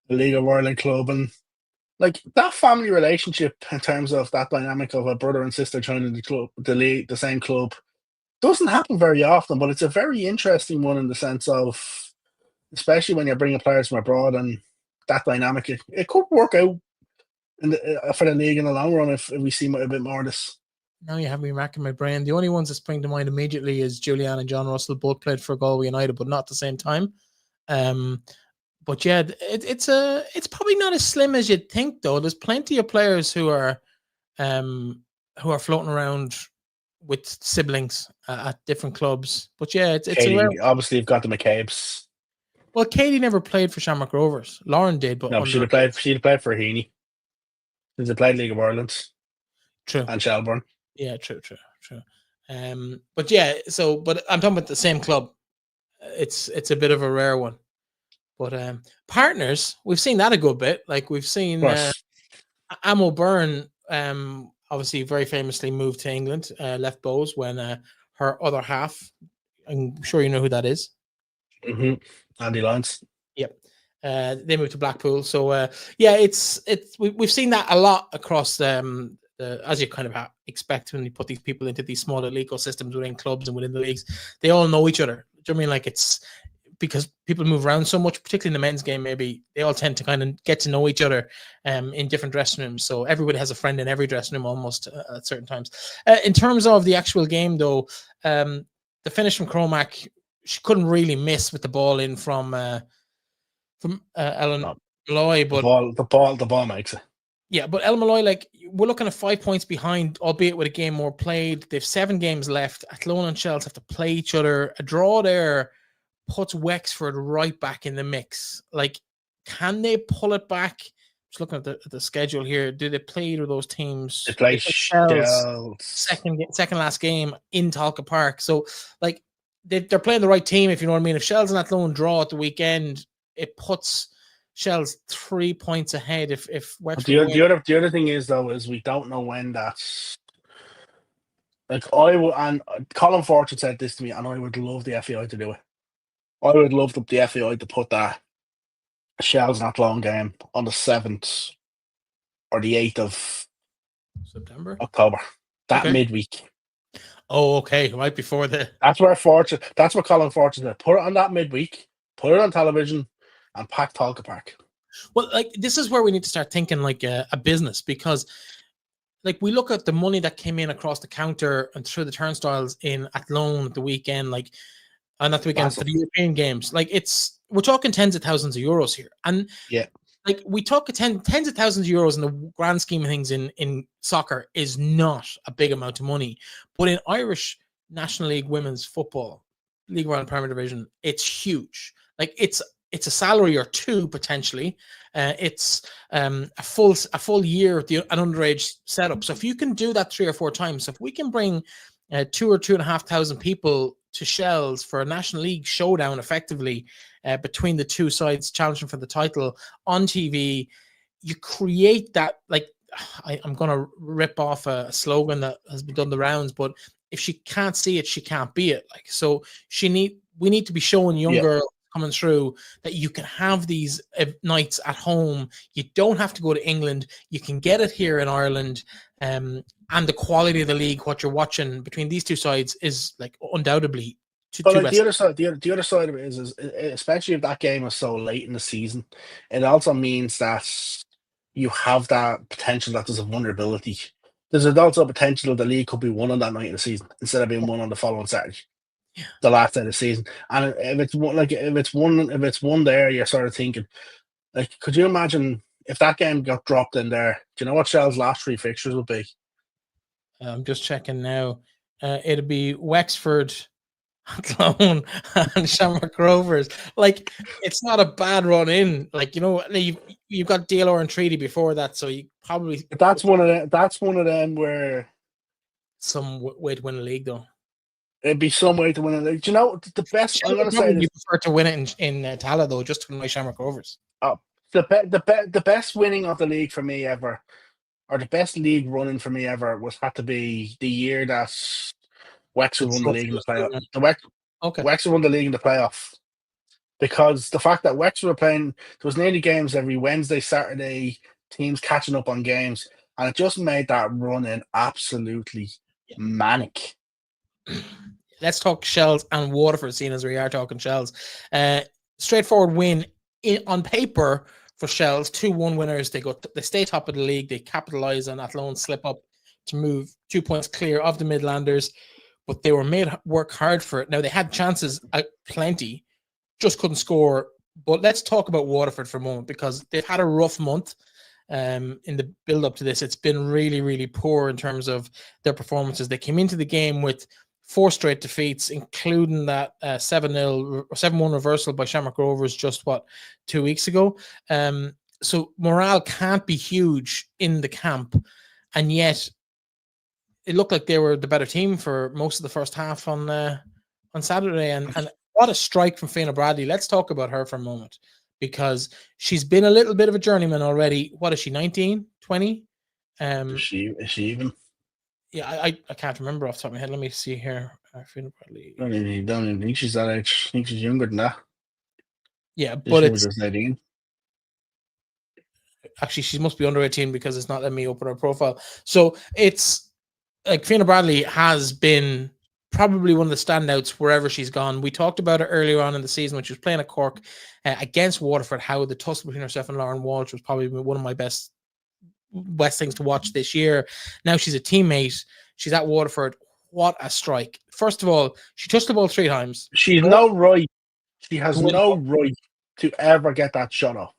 [SPEAKER 2] League of Ireland club, and like that family relationship in terms of that dynamic of a brother and sister joining the club, the same club, doesn't happen very often. But it's a very interesting one in the sense of, especially when you're bringing players from abroad, and that dynamic, it could work out for the league in the long run if we see a bit more of this.
[SPEAKER 1] Now you have me racking my brain. The only ones that spring to mind immediately is Julianne and John Russell, both played for Galway United, but not at the same time. But yeah, it's probably not as slim as you'd think, though. There's plenty of players who are floating around with siblings at different clubs. But yeah, it's
[SPEAKER 2] Katie, obviously you've got the McCabe's.
[SPEAKER 1] Well, Katie never played for Shamrock Rovers. Lauren did, but
[SPEAKER 2] no, she'd have played for Heaney. She's played League of Ireland.
[SPEAKER 1] True.
[SPEAKER 2] And Shelbourne.
[SPEAKER 1] Yeah, true. But yeah, but I'm talking about the same club. It's a bit of a rare one. But partners, we've seen that a good bit. Like we've seen Amo Byrne, obviously very famously moved to England, left Bohs when her other half, I'm sure you know who that is.
[SPEAKER 2] Mm-hmm. Andy Lyons.
[SPEAKER 1] Yep. They moved to Blackpool. So we've seen that a lot across as you kind of expect when you put these people into these smaller ecosystems within clubs and within the leagues. They all know each other. Do you know what I mean? Like it's because people move around so much, particularly in the men's game, maybe they all tend to kind of get to know each other in different dressing rooms. So everybody has a friend in every dressing room almost at certain times. In terms of the actual game, though, the finish from Cromack, she couldn't really miss with the ball in from Ellen Malloy. But
[SPEAKER 2] the ball makes it.
[SPEAKER 1] Yeah, but Ellen Malloy, like we're looking at 5 points behind, albeit with a game more played. They've 7 games left. Athlone and Shels have to play each other. A draw there puts Wexford right back in the mix. Like, can they pull it back? Just looking at the schedule here. Do they play either of those teams?
[SPEAKER 2] They play Shels.
[SPEAKER 1] Second last game in Tolka Park. So, like, they're playing the right team, if you know what I mean. If Shels and Athlone draw at the weekend, it puts Shels 3 points ahead. If Wexford
[SPEAKER 2] the other thing is, though, is we don't know when that's. Like, and Colin Fortune said this to me, and I would love the FAI to do it. I would love the FAI to put that Shels and Athlone game on the 7th or the 8th of
[SPEAKER 1] September,
[SPEAKER 2] October. That midweek.
[SPEAKER 1] Oh, okay, right before the.
[SPEAKER 2] That's where Colin Fortune did. Put it on that midweek, put it on television, and pack Tolka Park.
[SPEAKER 1] Well, like this is where we need to start thinking like a business, because like we look at the money that came in across the counter and through the turnstiles in Athlone at the weekend, like not the weekend for
[SPEAKER 2] Massive.
[SPEAKER 1] the European games. Like we're talking tens of thousands of euros here, and
[SPEAKER 2] Yeah.
[SPEAKER 1] like we talk tens of thousands of euros in the grand scheme of things in soccer is not a big amount of money, but in Irish National League women's football, League One Premier Division, it's huge. Like it's a salary or two potentially. It's a full year at an underage setup. So if you can do that 3 or 4 times, so if we can bring 2 or 2,500 people to Shels for a National League showdown, effectively between the two sides challenging for the title on TV, you create that. Like I'm going to rip off a slogan that has been done the rounds, but if she can't see it, she can't be it. Like so, we need to be showing young girls coming through that you can have these nights at home. You don't have to go to England. You can get it here in Ireland. And the quality of the league, what you're watching between these two sides, is like undoubtedly
[SPEAKER 2] But
[SPEAKER 1] two
[SPEAKER 2] like
[SPEAKER 1] best.
[SPEAKER 2] the other side of it is especially if that game is so late in the season, it also means that you have that potential that there's a vulnerability. There's also a potential that the league could be won on that night of the season instead of being won on the following Saturday, the last day of the season. And if it's one there, you're sort of thinking, like, could you imagine if that game got dropped in there? Do you know what Shell's last 3 fixtures would be?
[SPEAKER 1] I'm just checking now. It'd be Wexford, Athlone, and Shamrock Rovers. Like it's not a bad run in. Like you've got DLR and Treaty before that, so you probably
[SPEAKER 2] That's one of them. That's one of them where
[SPEAKER 1] some way to win a league though.
[SPEAKER 2] it'd be some way to win it. Do you know the best? I'm going to say this.
[SPEAKER 1] Prefer to win it in Tala though, just to win my Shamrock Rovers.
[SPEAKER 2] Oh, the best winning of the league for me ever, or the best league running for me ever, had to be the year that Wexford won the league in the playoff. Wexford won the league in the playoff, because the fact that Wexford were playing, there was nearly games every Wednesday, Saturday, teams catching up on games, and it just made that run in absolutely manic.
[SPEAKER 1] Let's talk Shels and Waterford, seeing as we are talking Shels. Straightforward win on paper for Shels. 2-1 winners. They stay top of the league. They capitalise on Athlone slip up to move 2 points clear of the Midlanders, but they were made work hard for it. Now they had chances plenty, just couldn't score. But let's talk about Waterford for a moment, because they've had a rough month. In the build up to this, it's been really, really poor in terms of their performances. They came into the game with 4 straight defeats, including that 7-0 or 7-1 reversal by Shamrock Rovers just 2 weeks ago. So morale can't be huge in the camp, and yet it looked like they were the better team for most of the first half on Saturday. And what a strike from Fiana Bradley. Let's talk about her for a moment, because she's been a little bit of a journeyman already. What is she, 19, 20?
[SPEAKER 2] Is she even?
[SPEAKER 1] Yeah, I can't remember off the top of my head. Let me see here. Fiana Bradley.
[SPEAKER 2] I don't even think she's that age. I think she's younger than that.
[SPEAKER 1] Yeah, but it's
[SPEAKER 2] just 18.
[SPEAKER 1] Actually, she must be under 18, because it's not letting me open her profile. So it's like Fiana Bradley has been probably one of the standouts wherever she's gone. We talked about it earlier on in the season when she was playing at Cork against Waterford, how the tussle between herself and Lauren Walsh was probably one of my best things to watch this year. Now she's a teammate. She's at Waterford. What a strike. First of all, she touched the ball 3 times.
[SPEAKER 2] She's no right. She has no right to ever get that shot off.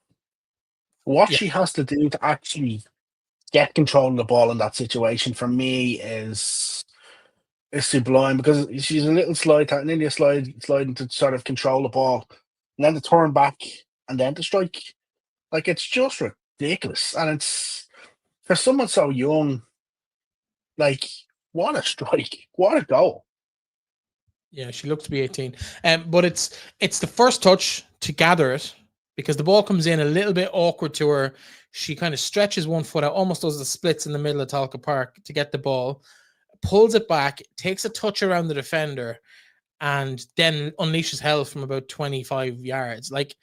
[SPEAKER 2] What she has to do to actually get control of the ball in that situation, for me, is sublime, because she's a little sliding to sort of control the ball, and then to turn back and then to strike. Like, it's just ridiculous. And it's, for someone so young, like, what a strike. What a goal.
[SPEAKER 1] Yeah, she looks to be 18. But it's the first touch to gather it, because the ball comes in a little bit awkward to her. She kind of stretches one foot out, almost does the splits in the middle of Tolka Park to get the ball, pulls it back, takes a touch around the defender, and then unleashes hell from about 25 yards. Like,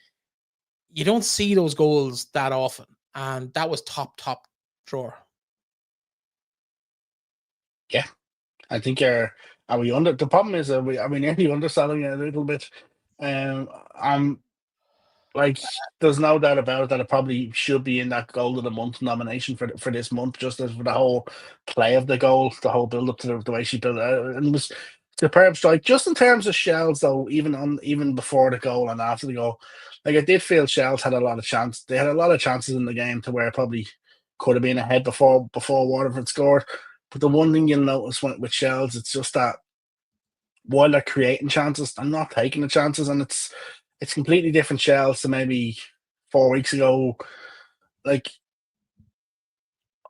[SPEAKER 1] you don't see those goals that often. And that was top drawer.
[SPEAKER 2] Yeah. I think you're Are we under? The problem is, are we nearly underselling it a little bit? I'm like, there's no doubt about it that it probably should be in that goal of the month nomination for this month, just as for the whole play of the goal, the whole build up to the way she built it. And it was superb strike. Just in terms of Shels, though, even before the goal and after the goal, like I did feel Shels had a lot of chance. They had a lot of chances in the game to where it probably could have been ahead before Waterford scored. But the one thing you'll notice with Shels, it's just that while they're creating chances, they're not taking the chances, and it's completely different Shels to maybe 4 weeks ago. Like,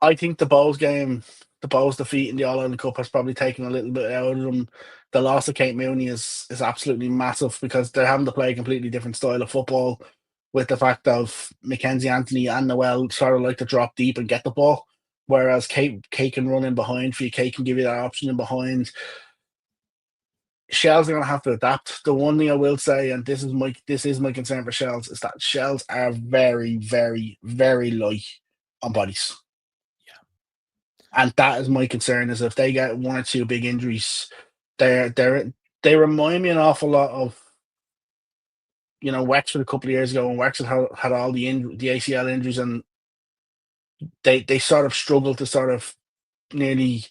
[SPEAKER 2] I think the Bohs game, the Bohs defeat in the All Ireland Cup has probably taken a little bit out of them. The loss of Kate Mooney is absolutely massive because they're having to play a completely different style of football, with the fact of Mackenzie Anthony and Noel sort of like to drop deep and get the ball, whereas Kate can run in behind for you. Kate can give you that option in behind. Shels are going to have to adapt. The one thing I will say, and this is my concern for Shels, is that Shels are very, very, very light on bodies. Yeah, and that is my concern. Is if they get one or two big injuries, they remind me an awful lot of Wexford a couple of years ago when Wexford had all the ACL injuries, and they sort of struggled to sort of nearly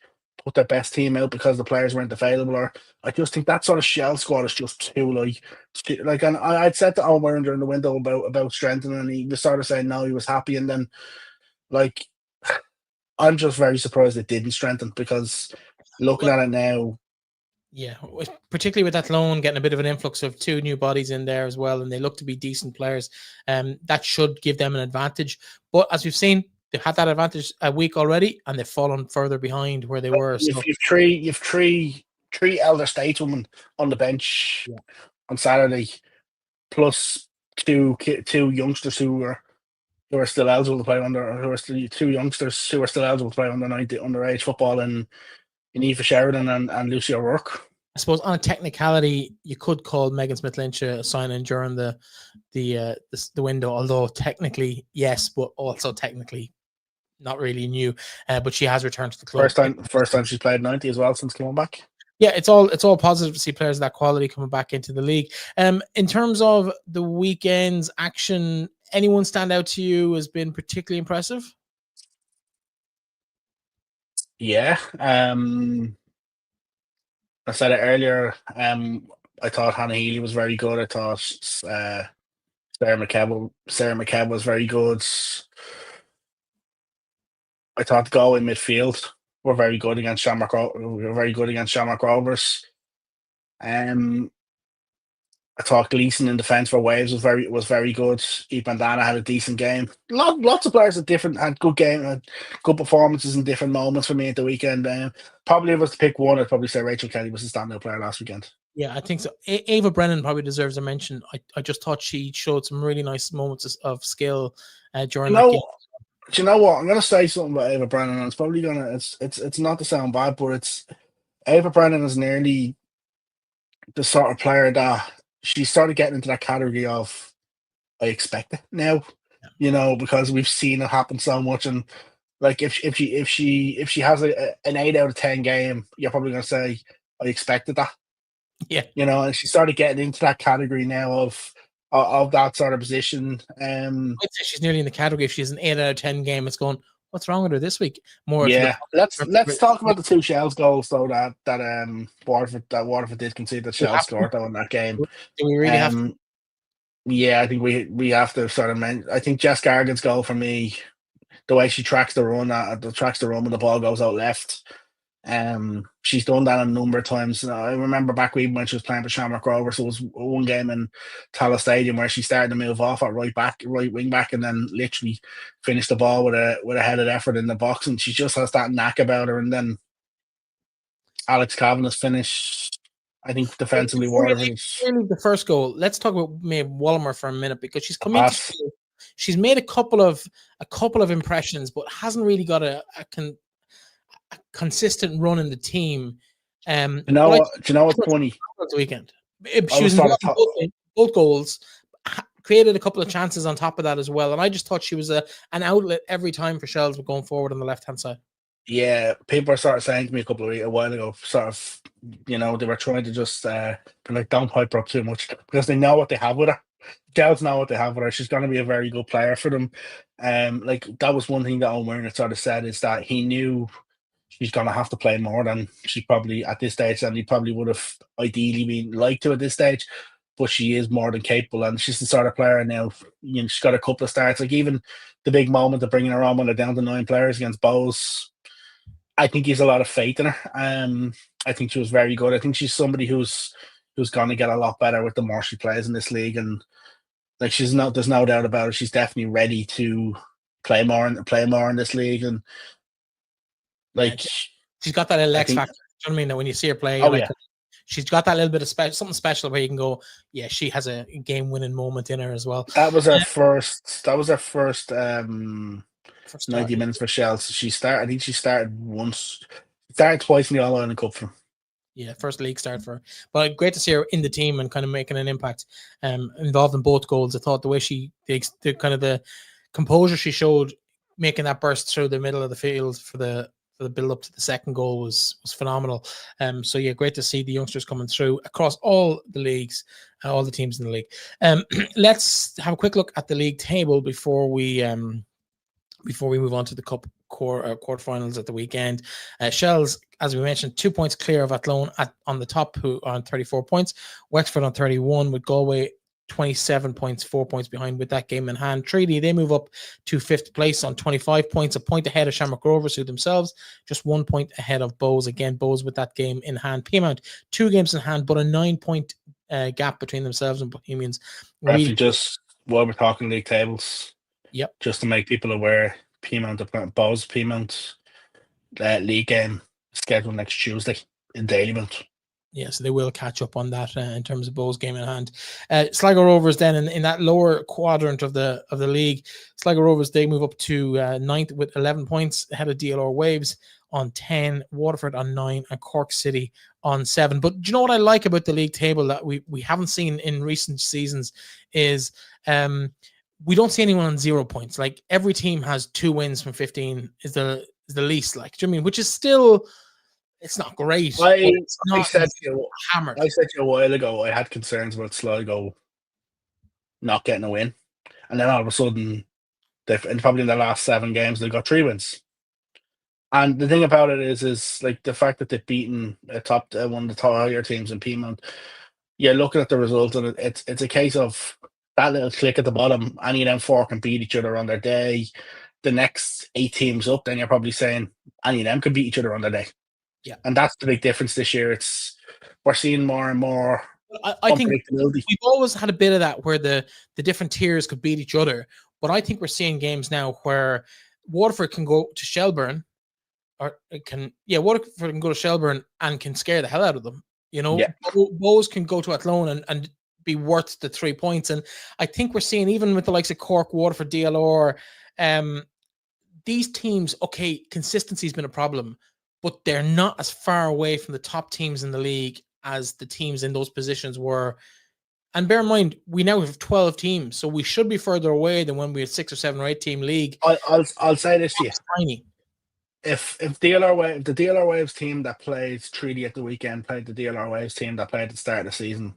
[SPEAKER 2] put their best team out because the players weren't available. Or I just think that sort of shell squad is just too like. And I'd said to Owen during the window about strengthening, and he was sort of saying no, he was happy, and then like I'm just very surprised it didn't strengthen, because looking at it now.
[SPEAKER 1] Yeah, particularly with Athlone getting a bit of an influx of 2 new bodies in there as well, and they look to be decent players. That should give them an advantage. But as we've seen, they've had that advantage a week already, and they've fallen further behind where they were.
[SPEAKER 2] You've three elder stateswomen on the bench on Saturday, plus two youngsters who are still eligible to play two youngsters who are still eligible to play underage football in Aoife Sheridan and Lucy O'Rourke.
[SPEAKER 1] I suppose on a technicality, you could call Megan Smith-Lynch a sign-in during the window, although technically yes, but also technically not really new. But she has returned to the club.
[SPEAKER 2] First time she's played 90 as well since coming back.
[SPEAKER 1] Yeah, it's all positive to see players of that quality coming back into the league. In terms of the weekend's action, anyone stand out to you as being particularly impressive?
[SPEAKER 2] Yeah. I said it earlier. I thought Hannah Healy was very good. I thought Sarah McKebb was very good. I thought the goal in midfield were very good against Shamrock Rovers. I thought Gleeson in defence for Waves was very good. Eve Bandana had a decent game. Lots of players had good performances in different moments for me at the weekend. Probably if I was to pick one, I'd probably say Rachel Kelly was the standout player last weekend.
[SPEAKER 1] Yeah, I think so. Ava Brennan probably deserves a mention. I just thought she showed some really nice moments of skill during that game.
[SPEAKER 2] Do you know what? I'm going to say something about Ava Brennan, and it's probably it's not to sound bad, but Ava Brennan is nearly the sort of player that she started getting into that category of I expect it now, because we've seen it happen so much. And like if she has an 8 out of 10 game, you're probably going to say I expected that.
[SPEAKER 1] Yeah,
[SPEAKER 2] and she started getting into that category now of that sort of position.
[SPEAKER 1] I'd say she's nearly in the category. If she's an 8 out of 10 game, it's going, what's wrong with her this week?
[SPEAKER 2] Let's talk about the 2 Shels goals though that Waterford did concede that Shels scored though in that game.
[SPEAKER 1] Do we really have to?
[SPEAKER 2] Yeah, I think we have to sort of I think Jess Gargan's goal for me, the way she tracks the run when the ball goes out left. She's done that a number of times. I remember back when she was playing for Shamrock Rovers, so it was one game in Tallaght Stadium where she started to move off at right wing back, and then literally finished the ball with a headed effort in the box, and she just has that knack about her. And then Alex Kavanagh's finish, I think defensively,
[SPEAKER 1] the first goal. Let's talk about maybe Wallimer for a minute, because she's come in. She's made a couple of impressions, but hasn't really got a consistent run in the team.
[SPEAKER 2] Do you know what's funny?
[SPEAKER 1] The weekend, she was involved in both goals, created a couple of chances on top of that as well. And I just thought she was an outlet every time for Shels going forward on the left hand side.
[SPEAKER 2] Yeah, people are sort of saying to me a while ago, sort of, they were trying to just be like, don't hype her up too much because they know what they have with her. Girls know what they have with her. She's going to be a very good player for them. Like that was one thing that O'Meara sort of said is that he knew she's going to have to play more than she probably at this stage, and he probably would have ideally been like to at this stage. But she is more than capable, and she's the sort of player now. She's got a couple of starts. Like even the big moment of bringing her on when they're down to 9 players against Bohs. I think he's a lot of faith in her. I think she was very good. I think she's somebody who's going to get a lot better with the more she plays in this league, and like there's no doubt about it. She's definitely ready to play more in this league, and
[SPEAKER 1] Yeah,
[SPEAKER 2] like
[SPEAKER 1] she's got that little
[SPEAKER 2] I
[SPEAKER 1] X
[SPEAKER 2] think.
[SPEAKER 1] factor. Do you know what I mean? That when you see her play, you're
[SPEAKER 2] Oh
[SPEAKER 1] like,
[SPEAKER 2] yeah,
[SPEAKER 1] she's got that little bit of something special where you can go, yeah, she has a game-winning moment in her as well.
[SPEAKER 2] that was her first. That was her first
[SPEAKER 1] For start,
[SPEAKER 2] 90 minutes for Shels. She started. I think she started once. Started twice in the All Ireland Cup for.
[SPEAKER 1] yeah, first league start for her. But great to see her in the team and kind of making an impact, involved in both goals. I thought the way the kind of the composure she showed, making that burst through the middle of the field for the build up to the second goal was phenomenal. So yeah, great to see the youngsters coming through across all the leagues, all the teams in the league. Let's have a quick look at the league table before we move on to the cup quarterfinals at the weekend. Shels, as we mentioned, 2 points clear of Athlone on the top, who are on 34 points. Wexford on 31, with Galway 27 points, 4 points behind with that game in hand. Treaty, they move up to fifth place on 25 points, a point ahead of Shamrock Rovers, who themselves just 1 point ahead of Bohs. Again, Bohs with that game in hand. Peamount, 2 games in hand, but a 9 point gap between themselves and Bohemians.
[SPEAKER 2] Actually, just while we're talking league tables,
[SPEAKER 1] Yep.
[SPEAKER 2] just to make people aware, Bohs Piedmont league game scheduled next Tuesday in Dalymount.
[SPEAKER 1] Yeah, so they will catch up on that in terms of Bohs game in hand. Sligo Rovers then in that lower quadrant of the league. Sligo Rovers, they move up to ninth with 11 points ahead of DLR Waves on 10, Waterford on 9, and Cork City on 7. But do you know what I like about the league table that we haven't seen in recent seasons is we don't see anyone on 0 points. Like every team has 2 wins from 15 is the least. Like, do you know what I mean? Which is still, it's not great, but it's
[SPEAKER 2] I
[SPEAKER 1] not
[SPEAKER 2] said to you,
[SPEAKER 1] hammered.
[SPEAKER 2] I said to you a while ago, I had concerns about Sligo not getting a win, and then all of a sudden, and probably in the last 7 games, they got 3 wins. And the thing about it is like the fact that they've beaten one of the top higher teams in Piedmont. You're looking at the result, and it's a case of that little click at the bottom. Any of them 4 can beat each other on their day. The next 8 teams up, then you're probably saying any of them can beat each other on their day.
[SPEAKER 1] Yeah.
[SPEAKER 2] And that's the big difference this year. We're seeing more and more
[SPEAKER 1] I think
[SPEAKER 2] unpredictability.
[SPEAKER 1] we've always had a bit of that where the different tiers could beat each other. But I think we're seeing games now where Waterford can go to Shelbourne, or Waterford can go to Shelbourne and can scare the hell out of them. You know,
[SPEAKER 2] Yeah.
[SPEAKER 1] Bohs can go to Athlone and be worth the 3 points. And I think we're seeing, even with the likes of Cork, Waterford, DLR, these teams, okay, consistency has been a problem, but they're not as far away from the top teams in the league as the teams in those positions were. And bear in mind, we now have 12 teams, so we should be further away than when we had 6 or 7 or 8 team league.
[SPEAKER 2] I'll say this to you.
[SPEAKER 1] Tiny.
[SPEAKER 2] If the DLR Waves team that plays Treaty at the weekend played the DLR Waves team that played at the start of the season,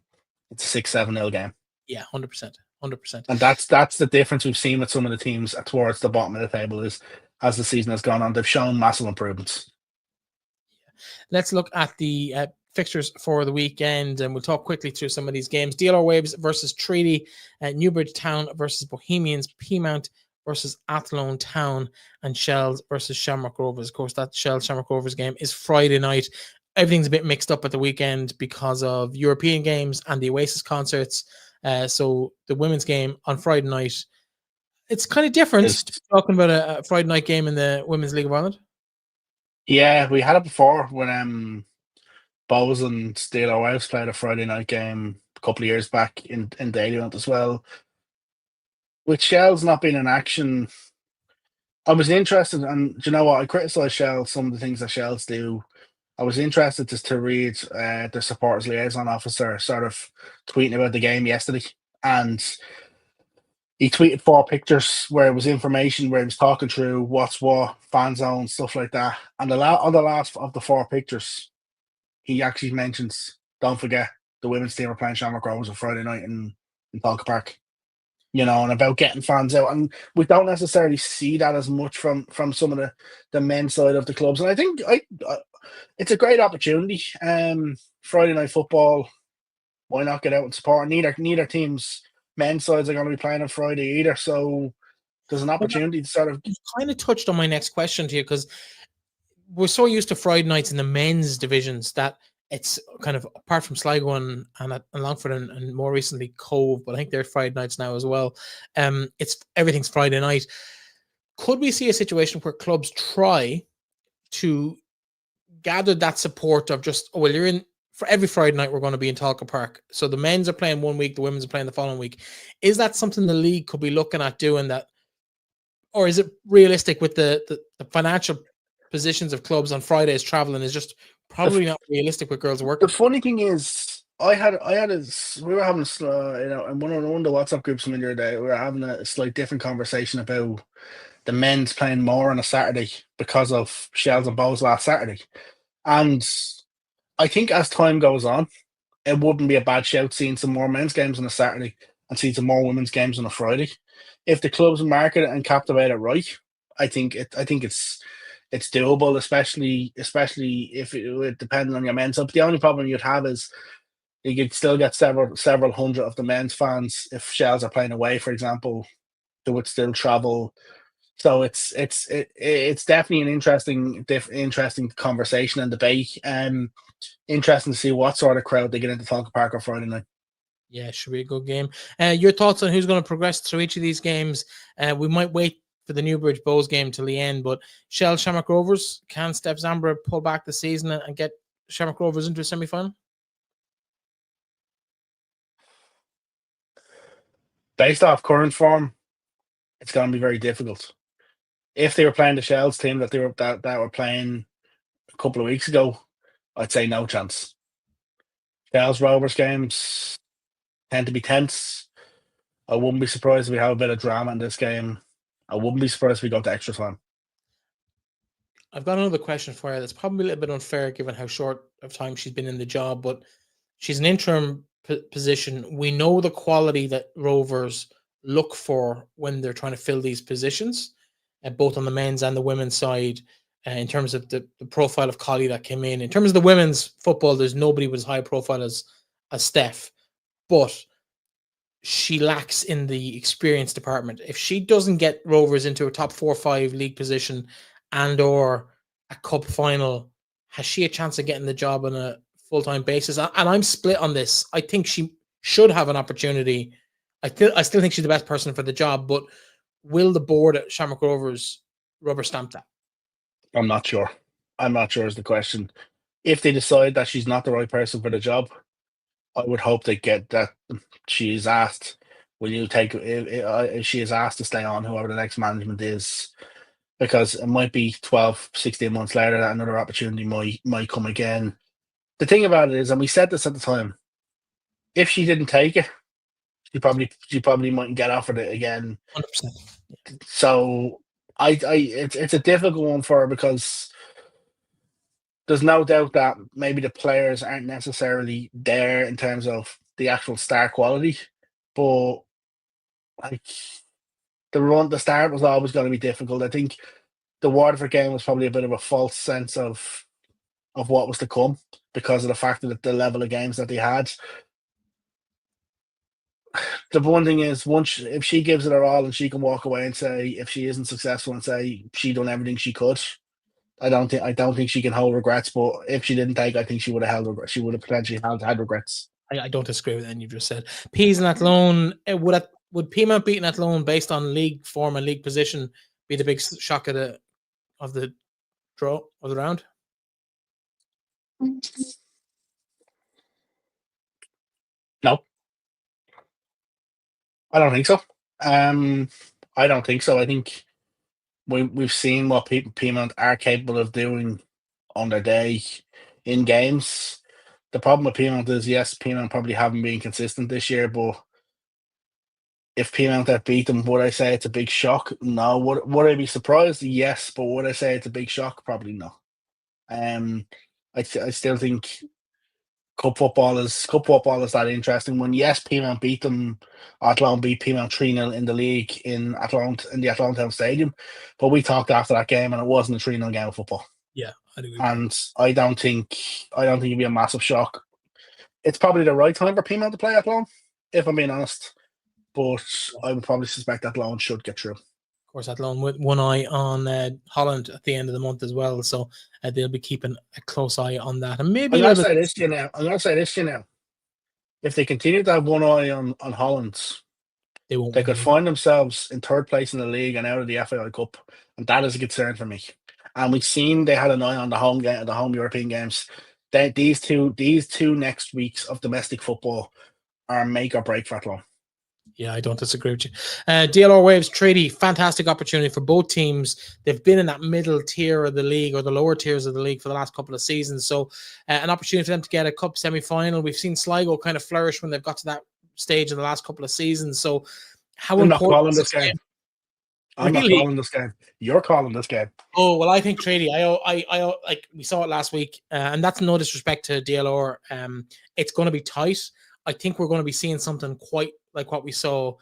[SPEAKER 2] it's a 6-7-0 game.
[SPEAKER 1] Yeah, 100%. 100%.
[SPEAKER 2] And that's the difference we've seen with some of the teams towards the bottom of the table is as the season has gone on, they've shown massive improvements.
[SPEAKER 1] Let's look at the fixtures for the weekend, and we'll talk quickly through some of these games. DLR Waves versus Treaty, Newbridge Town versus Bohemians, Peamount versus Athlone Town, and Shels versus Shamrock Rovers. Of course, that Shels Shamrock Rovers game is Friday night. Everything's a bit mixed up at the weekend because of European games and the Oasis concerts. So the women's game on Friday night, it's kind of different. Talking about a Friday night game in the Women's League of Ireland.
[SPEAKER 2] Yeah, we had it before when Bohs and DLR Waves played a Friday night game a couple of years back in Dalymount as well. With Shels not being in action, I was interested, and do you know what? I criticise Shels, some of the things that Shels do. I was interested just to read the supporters liaison officer sort of tweeting about the game yesterday, and he tweeted 4 pictures where it was information, where he was talking through what's what, fan zone, stuff like that. And on the last of the 4 pictures, he actually mentions, don't forget, the women's team are playing Shamrock Rovers on Friday night in Tolka Park. And about getting fans out. And we don't necessarily see that as much from some of the men's side of the clubs. And I think it's a great opportunity. Friday night football, why not get out and support? Neither team's men's sides are going to be playing on Friday either. So there's an opportunity to sort of...
[SPEAKER 1] You've kind of touched on my next question to you, because we're so used to Friday nights in the men's divisions that it's kind of, apart from Sligo and Longford and more recently Cove, but I think they're Friday nights now as well. It's everything's Friday night. Could we see a situation where clubs try to gather that support of just, oh, well, you're in for every Friday night, we're going to be in Tolka Park. So the men's are playing one week, the women's are playing the following week. Is that something the league could be looking at doing that? Or is it realistic with the financial positions of clubs on Fridays? Traveling is just probably not realistic with girls working.
[SPEAKER 2] The funny thing is, we were having in one of the WhatsApp groups the other day, we were having a slight different conversation about the men's playing more on a Saturday because of Shels and Bohs last Saturday. And I think as time goes on, it wouldn't be a bad shout seeing some more men's games on a Saturday and seeing some more women's games on a Friday. If the clubs market it and captivate it right, I think it's doable, especially if it depends on your men's. But the only problem you'd have is you could still get several hundred of the men's fans if Shels are playing away, for example. They would still travel. So it's definitely an interesting conversation and debate. Interesting to see what sort of crowd they get into Tolka Park on Friday night.
[SPEAKER 1] Yeah, should be a good game. Your thoughts on who's going to progress through each of these games? We might wait for the Newbridge Bohs game till the end, but Shels Shamrock Rovers, can Steph Zambra pull back the season and get Shamrock Rovers into a semi-final?
[SPEAKER 2] Based off current form, it's going to be very difficult. If they were playing the Shels team that were playing a couple of weeks ago, I'd say no chance. Shels Rovers games tend to be tense. I wouldn't be surprised if we have a bit of drama in this game. I wouldn't be surprised if we go to extra time.
[SPEAKER 1] I've got another question for you that's probably a little bit unfair given how short of time she's been in the job, but she's an interim position. We know the quality that Rovers look for when they're trying to fill these positions, both on the men's and the women's side, in terms of the profile of Collie that came in. In terms of the women's football, there's nobody with as high profile as Steph, but she lacks in the experience department. If she doesn't get Rovers into a top 4 or 5 league position and or a cup final, has she a chance of getting the job on a full-time basis? And I'm split on this. I think she should have an opportunity. I still think she's the best person for the job, but will the board at Shamrock Rovers rubber stamp that?
[SPEAKER 2] I'm not sure. I'm not sure is the question. If they decide that she's not the right person for the job, I would hope they get that she is asked, will you take, if she is asked to stay on, whoever the next management is, because it might be 12, 16 months later that another opportunity might come again. The thing about it is, and we said this at the time, if she didn't take it, she probably mightn't get offered it again.
[SPEAKER 1] 100%.
[SPEAKER 2] So it's a difficult one for her, because there's no doubt that maybe the players aren't necessarily there in terms of the actual star quality, but like the start was always going to be difficult. I think the Waterford game was probably a bit of a false sense of what was to come because of the fact that the level of games that they had. The one thing is, if she gives it her all and she can walk away and say, if she isn't successful, and say she done everything she could, I don't think she can hold regrets. But if she didn't take, I think she would have held regrets. She would have potentially had regrets.
[SPEAKER 1] I don't disagree with anything you've just said. Peas and Athlone, would Peamount beating Athlone based on league form and league position be the big shock of the draw of the round?
[SPEAKER 2] No, I don't think so. I don't think so. I think we've seen what Peamount are capable of doing on their day in games. The problem with Peamount is, yes, Peamount probably haven't been consistent this year, but if Piemonte beat them, would I say it's a big shock? No. Would I be surprised? Yes, but would I say it's a big shock? Probably no. I still think cup football is that interesting one. Yes, Piedmont beat them. Athlone beat Piedmont 3-0 in the league in Athlone in the Athlone Town Stadium. But we talked after that game and it wasn't a 3-0 game of football.
[SPEAKER 1] Yeah, I do agree.
[SPEAKER 2] And I don't think it'd be a massive shock. It's probably the right time for Piedmont to play Athlone, if I'm being honest. But I would probably suspect Athlone should get through.
[SPEAKER 1] Of course, Athlone with one eye on Holland at the end of the month as well, so they'll be keeping a close eye on that. And maybe
[SPEAKER 2] I'm going to say this to you now. If they continue to have one eye on Holland, they could find themselves in third place in the league and out of the FAI Cup, and that is a concern for me. And we've seen they had an eye on the home game, the home European games. These two next weeks of domestic football are make or break for Athlone.
[SPEAKER 1] Yeah, I don't disagree with you. DLR Waves Treaty, fantastic opportunity for both teams. They've been in that middle tier of the league or the lower tiers of the league for the last couple of seasons. So an opportunity for them to get a cup semi-final. We've seen Sligo kind of flourish when they've got to that stage in the last couple of seasons. So how
[SPEAKER 2] I'm
[SPEAKER 1] important
[SPEAKER 2] not calling this game. I'm
[SPEAKER 1] really?
[SPEAKER 2] not calling this game. You're calling this game.
[SPEAKER 1] Oh, well, I think Treaty, I like we saw it last week, and that's no disrespect to DLR. It's going to be tight. I think we're going to be seeing something quite like what we saw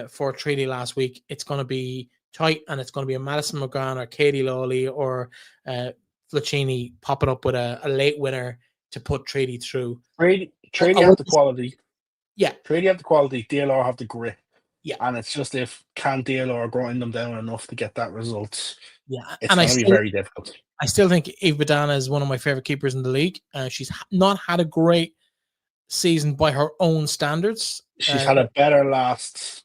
[SPEAKER 1] for Treaty last week. It's going to be tight, and it's going to be a Madison McGrath or Katie Lawley or Flacchini popping up with a late winner to put Treaty through.
[SPEAKER 2] Treaty have the quality.
[SPEAKER 1] Yeah.
[SPEAKER 2] Treaty have the quality. DLR have the grit.
[SPEAKER 1] Yeah.
[SPEAKER 2] And it's just if can DLR grind them down enough to get that result,
[SPEAKER 1] yeah,
[SPEAKER 2] it's going to be very difficult.
[SPEAKER 1] I still think Eve Badana is one of my favorite keepers in the league. She's not had a great season by her own standards.
[SPEAKER 2] She's had a better last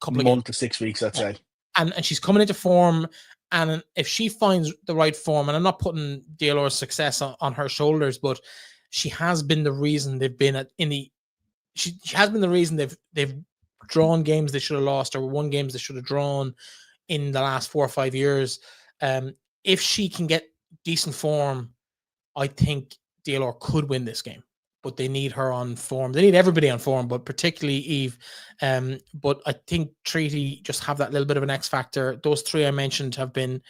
[SPEAKER 1] couple
[SPEAKER 2] month to 6 weeks, I'd say.
[SPEAKER 1] And she's coming into form. And if she finds the right form, and I'm not putting DLR's success on her shoulders, but she has been the reason they've been she has been the reason they've drawn games they should have lost or won games they should have drawn in the last 4 or 5 years. If she can get decent form, I think DLR could win this game. But they need her on form. They need everybody on form, but particularly Eve. But I think Treaty just have that little bit of an X factor. Those three I mentioned have been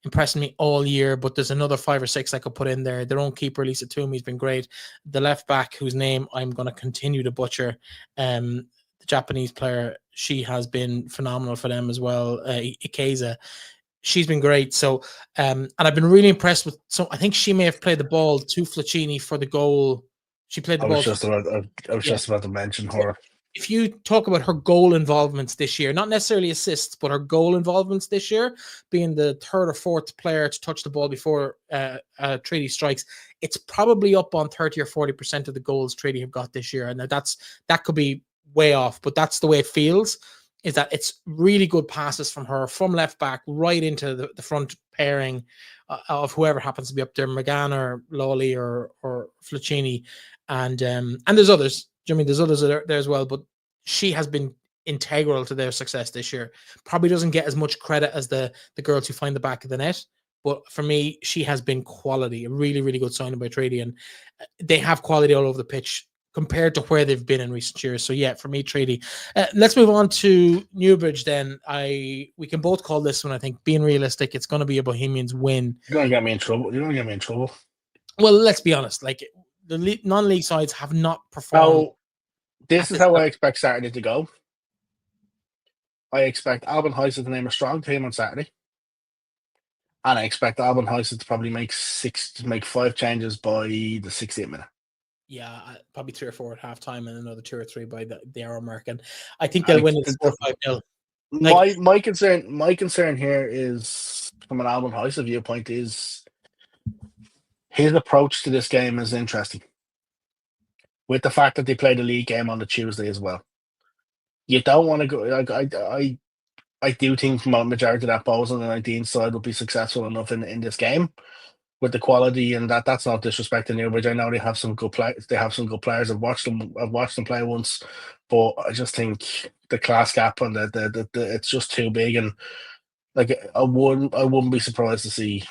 [SPEAKER 1] impressing me all year, but there's another 5 or 6 I could put in there. Their own keeper, Lisa Toomey's been great. The left back, whose name I'm going to continue to butcher, the Japanese player, she has been phenomenal for them as well. Ikeza, she's been great. So, and I've been really impressed with. So I think she may have played the ball to Flacchini for the goal. She played the ball.
[SPEAKER 2] I was just about to mention her.
[SPEAKER 1] If you talk about her goal involvements this year, not necessarily assists, but her goal involvements this year, being the third or fourth player to touch the ball before Treaty strikes, it's probably up on 30 or 40% of the goals Treaty have got this year. And that could be way off, but that's the way it feels, is that it's really good passes from her from left back right into the front pairing of whoever happens to be up there, McGann or Lawley or Flacchini. And there's others. I mean, there's others there as well, but she has been integral to their success this year. Probably doesn't get as much credit as the girls who find the back of the net, but for me, she has been quality. A really, really good signing by Treaty, and they have quality all over the pitch compared to where they've been in recent years. So yeah, for me, Treaty. Let's move on to Newbridge then. We can both call this one, I think, being realistic, it's going to be a Bohemians win.
[SPEAKER 2] You're going to get me in trouble.
[SPEAKER 1] Well, let's be honest. Like, the non-league sides have not performed.
[SPEAKER 2] So, this is how I expect Saturday to go. I expect Albin Heisen to name a strong team on Saturday. And I expect Albin Heisen to probably make 5 changes by the 60th minute.
[SPEAKER 1] Yeah, probably 3 or 4 at halftime and another 2 or 3 by the hour mark. And I think they'll win it 4-5-0.
[SPEAKER 2] My concern here is, from an Albin Heisen viewpoint, is his approach to this game is interesting. With the fact that they played a league game on the Tuesday as well. You don't want to go. I do think from a majority of that Bohs on the 19th side will be successful enough in this game with the quality, and that's not disrespect to Newbridge. I know they have some good players. They have some good players. I've watched them play once, but I just think the class gap and the it's just too big. And like I wouldn't be surprised to see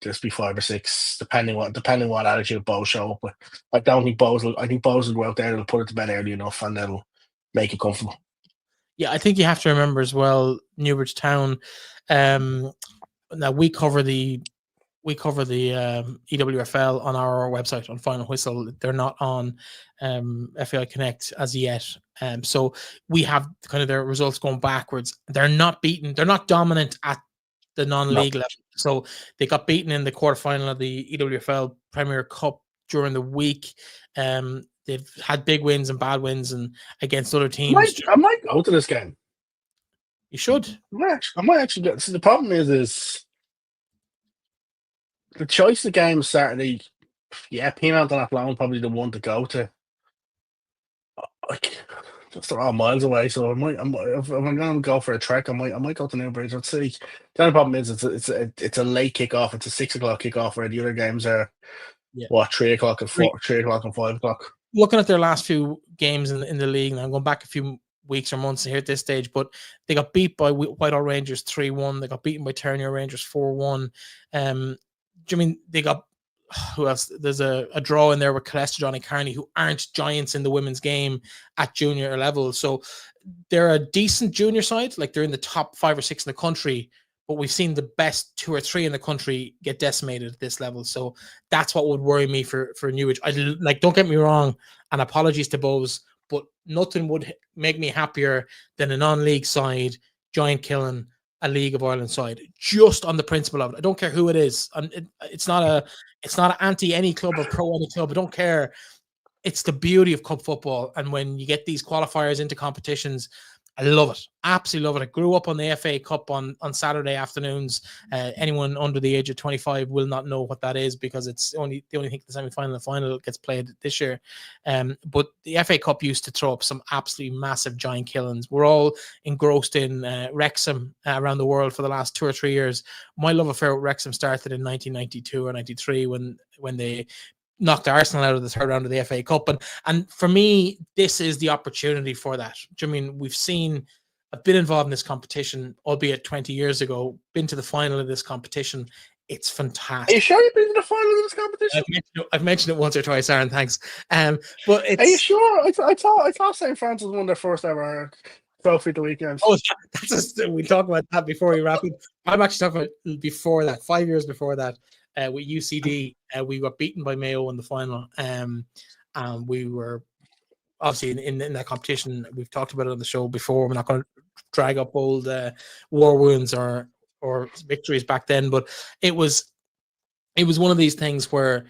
[SPEAKER 2] this be 5 or 6, depending what attitude Bohs show up with. I think Bohs will go out there and put it to bed early enough, and they'll make it comfortable.
[SPEAKER 1] Yeah, I think you have to remember as well, Newbridge Town. Now we cover the EWFL on our website on Final Whistle. They're not on FAI Connect as yet. So we have kind of their results going backwards. They're not beaten. They're not dominant at the non-league level. So they got beaten in the quarterfinal of the EWFL Premier Cup during the week. They've had big wins and bad wins and against other teams.
[SPEAKER 2] I might go to this game.
[SPEAKER 1] You should.
[SPEAKER 2] I might actually go. See, the problem is the choice of games Saturday. Yeah, Peanut and Athlone probably the one to go to. Like, just they're all miles away, so if I'm going to go for a trek, I might go to Newbridge. Let's see. The only problem is it's a late kickoff. It's a 6 o'clock kickoff, where the other games are 3 o'clock and 3 o'clock and 5 o'clock.
[SPEAKER 1] Looking at their last few games in the league, and I'm going back a few weeks or months here at this stage, but they got beat by Whitehall Rangers 3-1. They got beaten by Turner Rangers 4-1. I mean, they got who else? There's a draw in there with Colester Johnny Carney, who aren't giants in the women's game at junior level. So they're a decent junior side, like they're in the top 5 or 6 in the country. But we've seen the best 2 or 3 in the country get decimated at this level. So that's what would worry me for Newbridge. Don't get me wrong, and apologies to Bohs, but nothing would make me happier than a non-league side giant killing a League of Ireland side, just on the principle of it. I don't care who it is. And it's not an anti any club or pro any club. I don't care. It's the beauty of cup football. And when you get these qualifiers into competitions, I love it. Absolutely love it. I grew up on the FA Cup on Saturday afternoons. Anyone under the age of 25 will not know what that is, because it's the only thing the semi-final and final gets played this year. But the FA Cup used to throw up some absolutely massive giant killings. We're all engrossed in Wrexham around the world for the last 2 or 3 years. My love affair with Wrexham started in 1992 or 93 when they knocked Arsenal out of the third round of the FA Cup. And for me, this is the opportunity for that. Do you mean I've been involved in this competition, albeit 20 years ago, been to the final of this competition. It's fantastic.
[SPEAKER 2] Are you sure you've been to the final of this competition?
[SPEAKER 1] I've mentioned it once or twice, Aaron, thanks. But
[SPEAKER 2] are you sure? I thought St. Francis won their first ever trophy the weekend.
[SPEAKER 1] Oh, we talk about that before we wrap up. I'm actually talking about before that, 5 years before that. With UCD, we got beaten by Mayo in the final. We were obviously in that competition. We've talked about it on the show before. We're not going to drag up old war wounds or victories back then, but it was one of these things where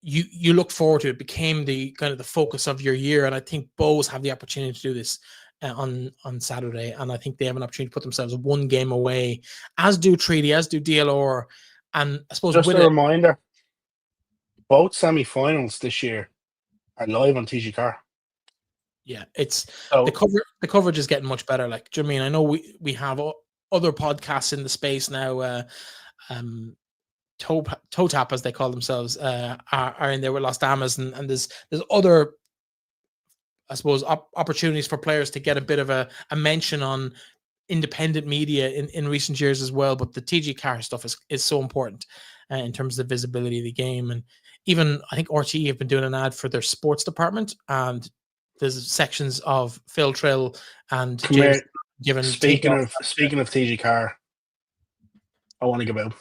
[SPEAKER 1] you look forward to it. Became the kind of the focus of your year, and I think Bohs have the opportunity to do this on Saturday, and I think they have an opportunity to put themselves one game away, as do Treaty, as do DLR. And I suppose
[SPEAKER 2] just a reminder, both semi-finals this year are live on TG Car.
[SPEAKER 1] Yeah, it's the coverage is getting much better. Like, do you know what I mean? I know we have other podcasts in the space now. Toe Tap, as they call themselves, are in there with Los Damas, and there's other, I suppose, opportunities for players to get a bit of a mention on independent media in recent years as well. But the TG Car stuff is so important in terms of the visibility of the game. And even I think RTE have been doing an ad for their sports department, and there's sections of Phil Trill and James given.
[SPEAKER 2] Speaking of TG Car, I want to give out.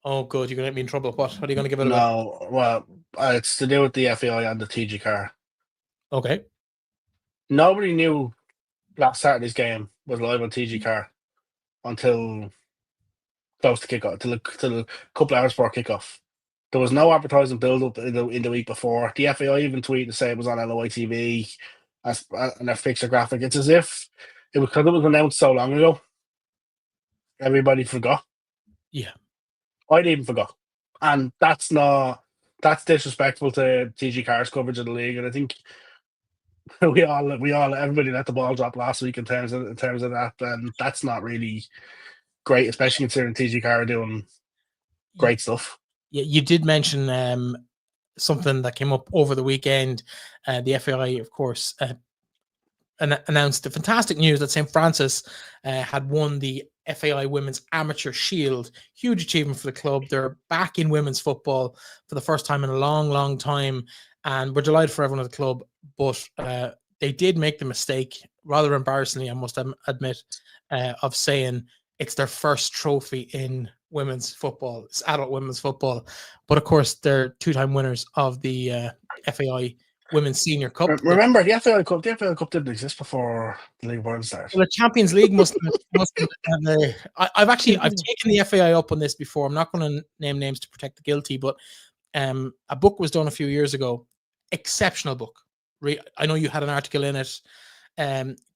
[SPEAKER 1] Oh, good. You're going to get me in trouble. What are you going to give it
[SPEAKER 2] about? No, well, it's to do with the FAI and the TG Car.
[SPEAKER 1] Okay.
[SPEAKER 2] Nobody knew last Saturday's game was live on TG Car until close to kickoff, till a couple hours before kickoff. There was no advertising build-up in the week before. The FAI even tweeted to say it was on LOI TV and a fixture graphic. It's as if it was because it was announced so long ago. Everybody forgot.
[SPEAKER 1] Yeah.
[SPEAKER 2] I'd even forgot. And that's disrespectful to TG Car's coverage of the league. And I think everybody let the ball drop last week in terms of that, and that's not really great, especially considering TG Car are doing great stuff.
[SPEAKER 1] Yeah, you did mention something that came up over the weekend. The FAI, of course, announced the fantastic news that St. Francis had won the FAI Women's Amateur Shield. Huge achievement for the club. They're back in women's football for the first time in a long, long time, and we're delighted for everyone at the club. But they did make the mistake rather embarrassingly, I must admit, of saying it's their first trophy in women's football. It's adult women's football. But of course, they're two-time winners of the FAI Women's Senior Cup.
[SPEAKER 2] Remember, the FAI Cup. The FAI Cup didn't exist before the League of Ireland started.
[SPEAKER 1] Well, the Champions League must have. I've taken the FAI up on this before. I'm not going to name names to protect the guilty, but a book was done a few years ago. Exceptional book. I know you had an article in it.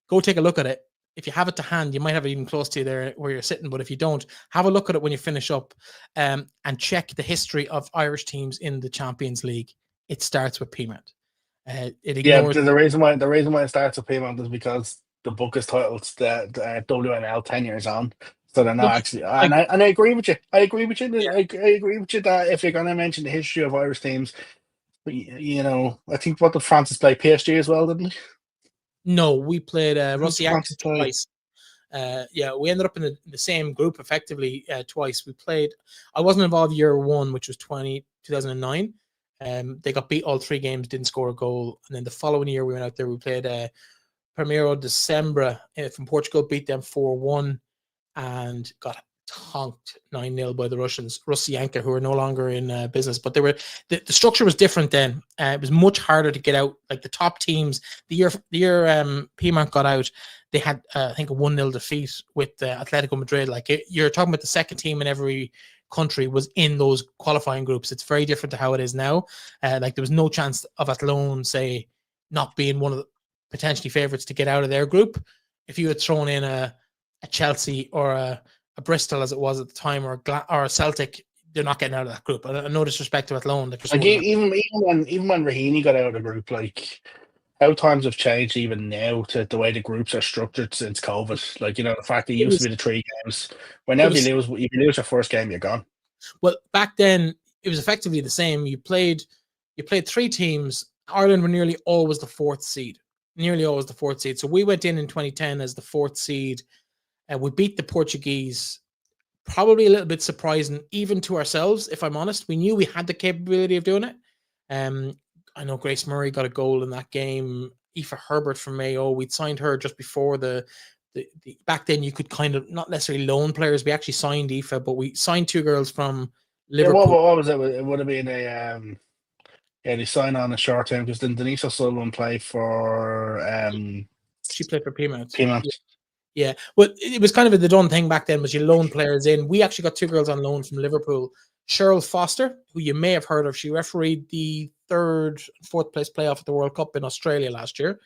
[SPEAKER 1] Go take a look at it. If you have it to hand, you might have it even close to you there where you're sitting. But if you don't, have a look at it when you finish up, and check the history of Irish teams in the Champions League. It starts with Peamount. It ignores
[SPEAKER 2] the reason why it starts with Peamount is because the book is titled WNL 10 years on. So they're not actually, and I agree with you. I agree with you.
[SPEAKER 1] Yeah.
[SPEAKER 2] I agree with you that if you're going to mention the history of Irish teams, you know, I think what did Francis play PSG as well, didn't he?
[SPEAKER 1] No, we played Rusty Yankees twice. Yeah, we ended up in the same group effectively twice. We played. I wasn't involved year one, which was 2009. They got beat all 3 games, didn't score a goal, and then the following year we went out there. We played Primeiro Decembra from Portugal, beat them 4-1, and got honked 9-0 by the Russians. Rusty Yanka, who are no longer in business, but they were the structure was different then. It was much harder to get out. Like the top teams, the year Peamount got out, they had I think a 1-0 defeat with Atletico Madrid. Like you're talking about the second team in every country was in those qualifying groups. It's very different to how it is now. Like there was no chance of Athlone, say, not being one of the potentially favourites to get out of their group. If you had thrown in a Chelsea or a Bristol, as it was at the time, or a Celtic, they're not getting out of that group. No disrespect to Athlone.
[SPEAKER 2] Like even when Raheny got out of the group, like how times have changed even now to the way the groups are structured since COVID. Like, you know, the fact that it used to be the 3 games. When now if you lose your first game, you're gone.
[SPEAKER 1] Well, back then it was effectively the same. You played 3 teams. Ireland were nearly always the 4th seed. Nearly always the 4th seed. So we went in 2010 as the 4th seed. We beat the Portuguese, probably a little bit surprising, even to ourselves, if I'm honest. We knew we had the capability of doing it. I know Grace Murray got a goal in that game. Aoife Herbert from Mayo, we'd signed her just before the back then you could kind of, not necessarily loan players. We actually signed Aoife, but we signed 2 girls from Liverpool.
[SPEAKER 2] Yeah, what was it? It would have been they sign on a short term because then Denise O'Sullivan played for
[SPEAKER 1] she played for Peamount. Yeah, well, it was kind of the done thing back then was you loan players in. We actually got 2 girls on loan from Liverpool. Cheryl Foster, who you may have heard of, she refereed the 3rd, 4th place playoff at the World Cup in Australia last year.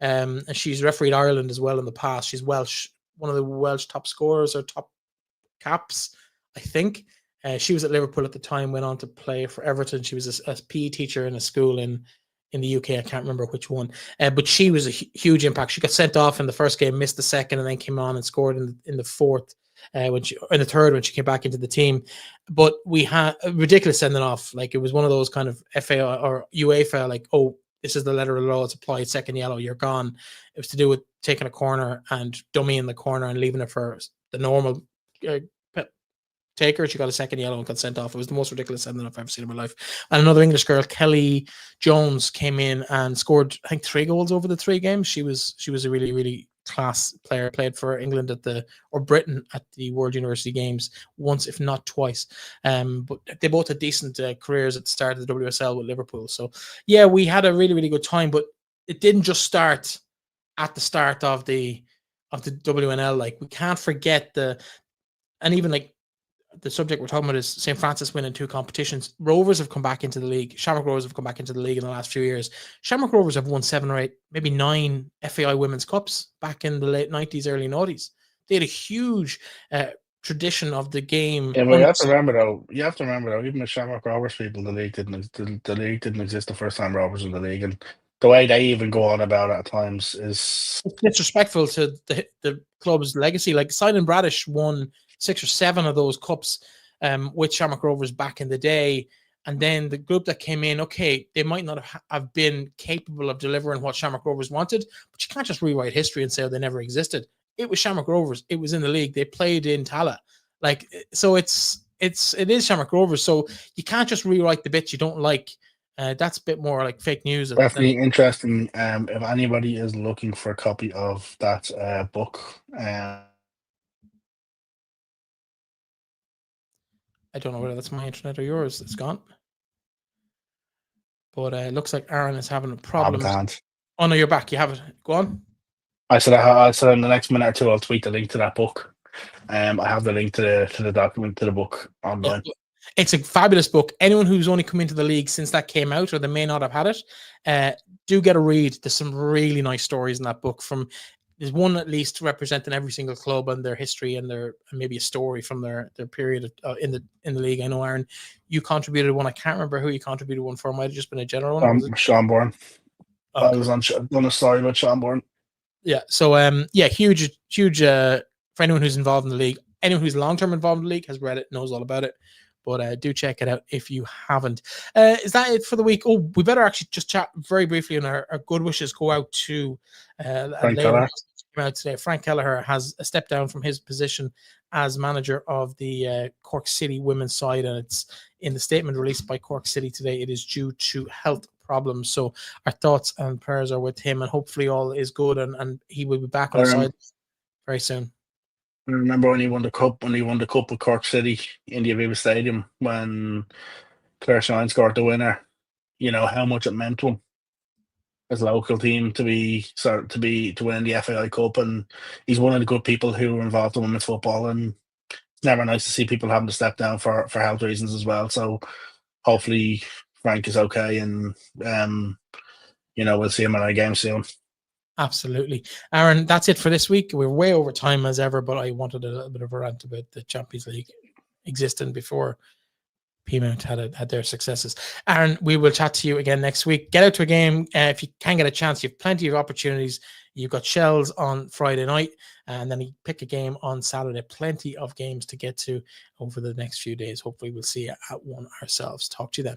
[SPEAKER 1] And she's refereed Ireland as well in the past. She's Welsh, one of the Welsh top scorers or top caps, I think. She was at Liverpool at the time, went on to play for Everton. She was a PE teacher in a school in the UK. I can't remember which one. But she was a huge impact. She got sent off in the first game, missed the second, and then came on and scored in the 4th, in the 3rd when she came back into the team. But we had a ridiculous sending off. Like it was one of those kind of FAI or UEFA, like, oh, this is the letter of the law. It's applied. 2nd yellow, you're gone. It was to do with taking a corner and dummy in the corner and leaving it for the normal taker. She got a 2nd yellow and got sent off. It was the most ridiculous sending I've ever seen in my life. And another English girl, Kelly Jones, came in and scored, I think, 3 goals over the 3 games. She was a really, really class player. Played for England or Britain at the World University Games once, if not twice. But they both had decent careers at the start of the WSL with Liverpool. So yeah, we had a really, really good time. But it didn't just start at the start of the WNL. Like we can't forget and even like the subject we're talking about is St. Francis winning 2 competitions. Rovers have come back into the league. Shamrock Rovers have come back into the league in the last few years. Shamrock Rovers have won 7 or 8, maybe 9 FAI Women's Cups back in the late 90s, early 90s. They had a huge tradition of the game.
[SPEAKER 2] Yeah, but you have to remember though, even the Shamrock Rovers people, the league didn't exist the first time Rovers in the league, and the way they even go on about it at times is
[SPEAKER 1] disrespectful to the club's legacy. Like Simon Bradish won 6 or 7 of those cups with Shamrock Rovers back in the day. And then the group that came in, okay, they might not have been capable of delivering what Shamrock Rovers wanted, but you can't just rewrite history and say, oh, they never existed. It was Shamrock Rovers. It was in the league. They played in Tala. Like, so it is Shamrock Rovers. So you can't just rewrite the bits you don't like That's a bit more like fake news than
[SPEAKER 2] Definitely interesting. If anybody is looking for a copy of that book,
[SPEAKER 1] I don't know whether that's my internet or yours. It's gone. But it looks like Aaron is having a problem. Oh no, you're back. You have it. Go on.
[SPEAKER 2] I said in the next minute or two I'll tweet the link to that book. I have the link to the document, to the book online.
[SPEAKER 1] Yeah, it's a fabulous book. Anyone who's only come into the league since that came out, or they may not have had it, do get a read. There's some really nice stories in that book. There's one at least representing every single club and their history and maybe a story from their period in the league. I know, Aaron, you contributed one. I can't remember who you contributed one for. It might have just been a general one.
[SPEAKER 2] Shelbourne.
[SPEAKER 1] Oh,
[SPEAKER 2] I was on a story about Shelbourne.
[SPEAKER 1] Yeah. So huge for anyone who's involved in the league. Anyone who's long-term involved in the league has read it, knows all about it. But do check it out if you haven't. Is that it for the week? Oh, we better actually just chat very briefly, and our good wishes go out to
[SPEAKER 2] Frank Kelleher.
[SPEAKER 1] Out today. Frank Kelleher has stepped down from his position as manager of the Cork City women's side, and it's in the statement released by Cork City today. It is due to health problems. So our thoughts and prayers are with him, and hopefully all is good, and he will be back on the side very soon.
[SPEAKER 2] I remember when he won the cup with Cork City in the Aviva Stadium, when Claire Shine scored the winner. You know how much it meant to him as a local team to win the FAI Cup, and he's one of the good people who were involved in women's football, and it's never nice to see people having to step down for health reasons as well. So hopefully Frank is okay, and we'll see him in our game soon.
[SPEAKER 1] Absolutely. Aaron, that's it for this week. We're way over time as ever, but I wanted a little bit of a rant about the Champions League existing before Peamount had their successes. Aaron, we will chat to you again next week. Get out to a game. If you can get a chance, you have plenty of opportunities. You've got Shels on Friday night, and then you pick a game on Saturday. Plenty of games to get to over the next few days. Hopefully we'll see you at one ourselves. Talk to you then.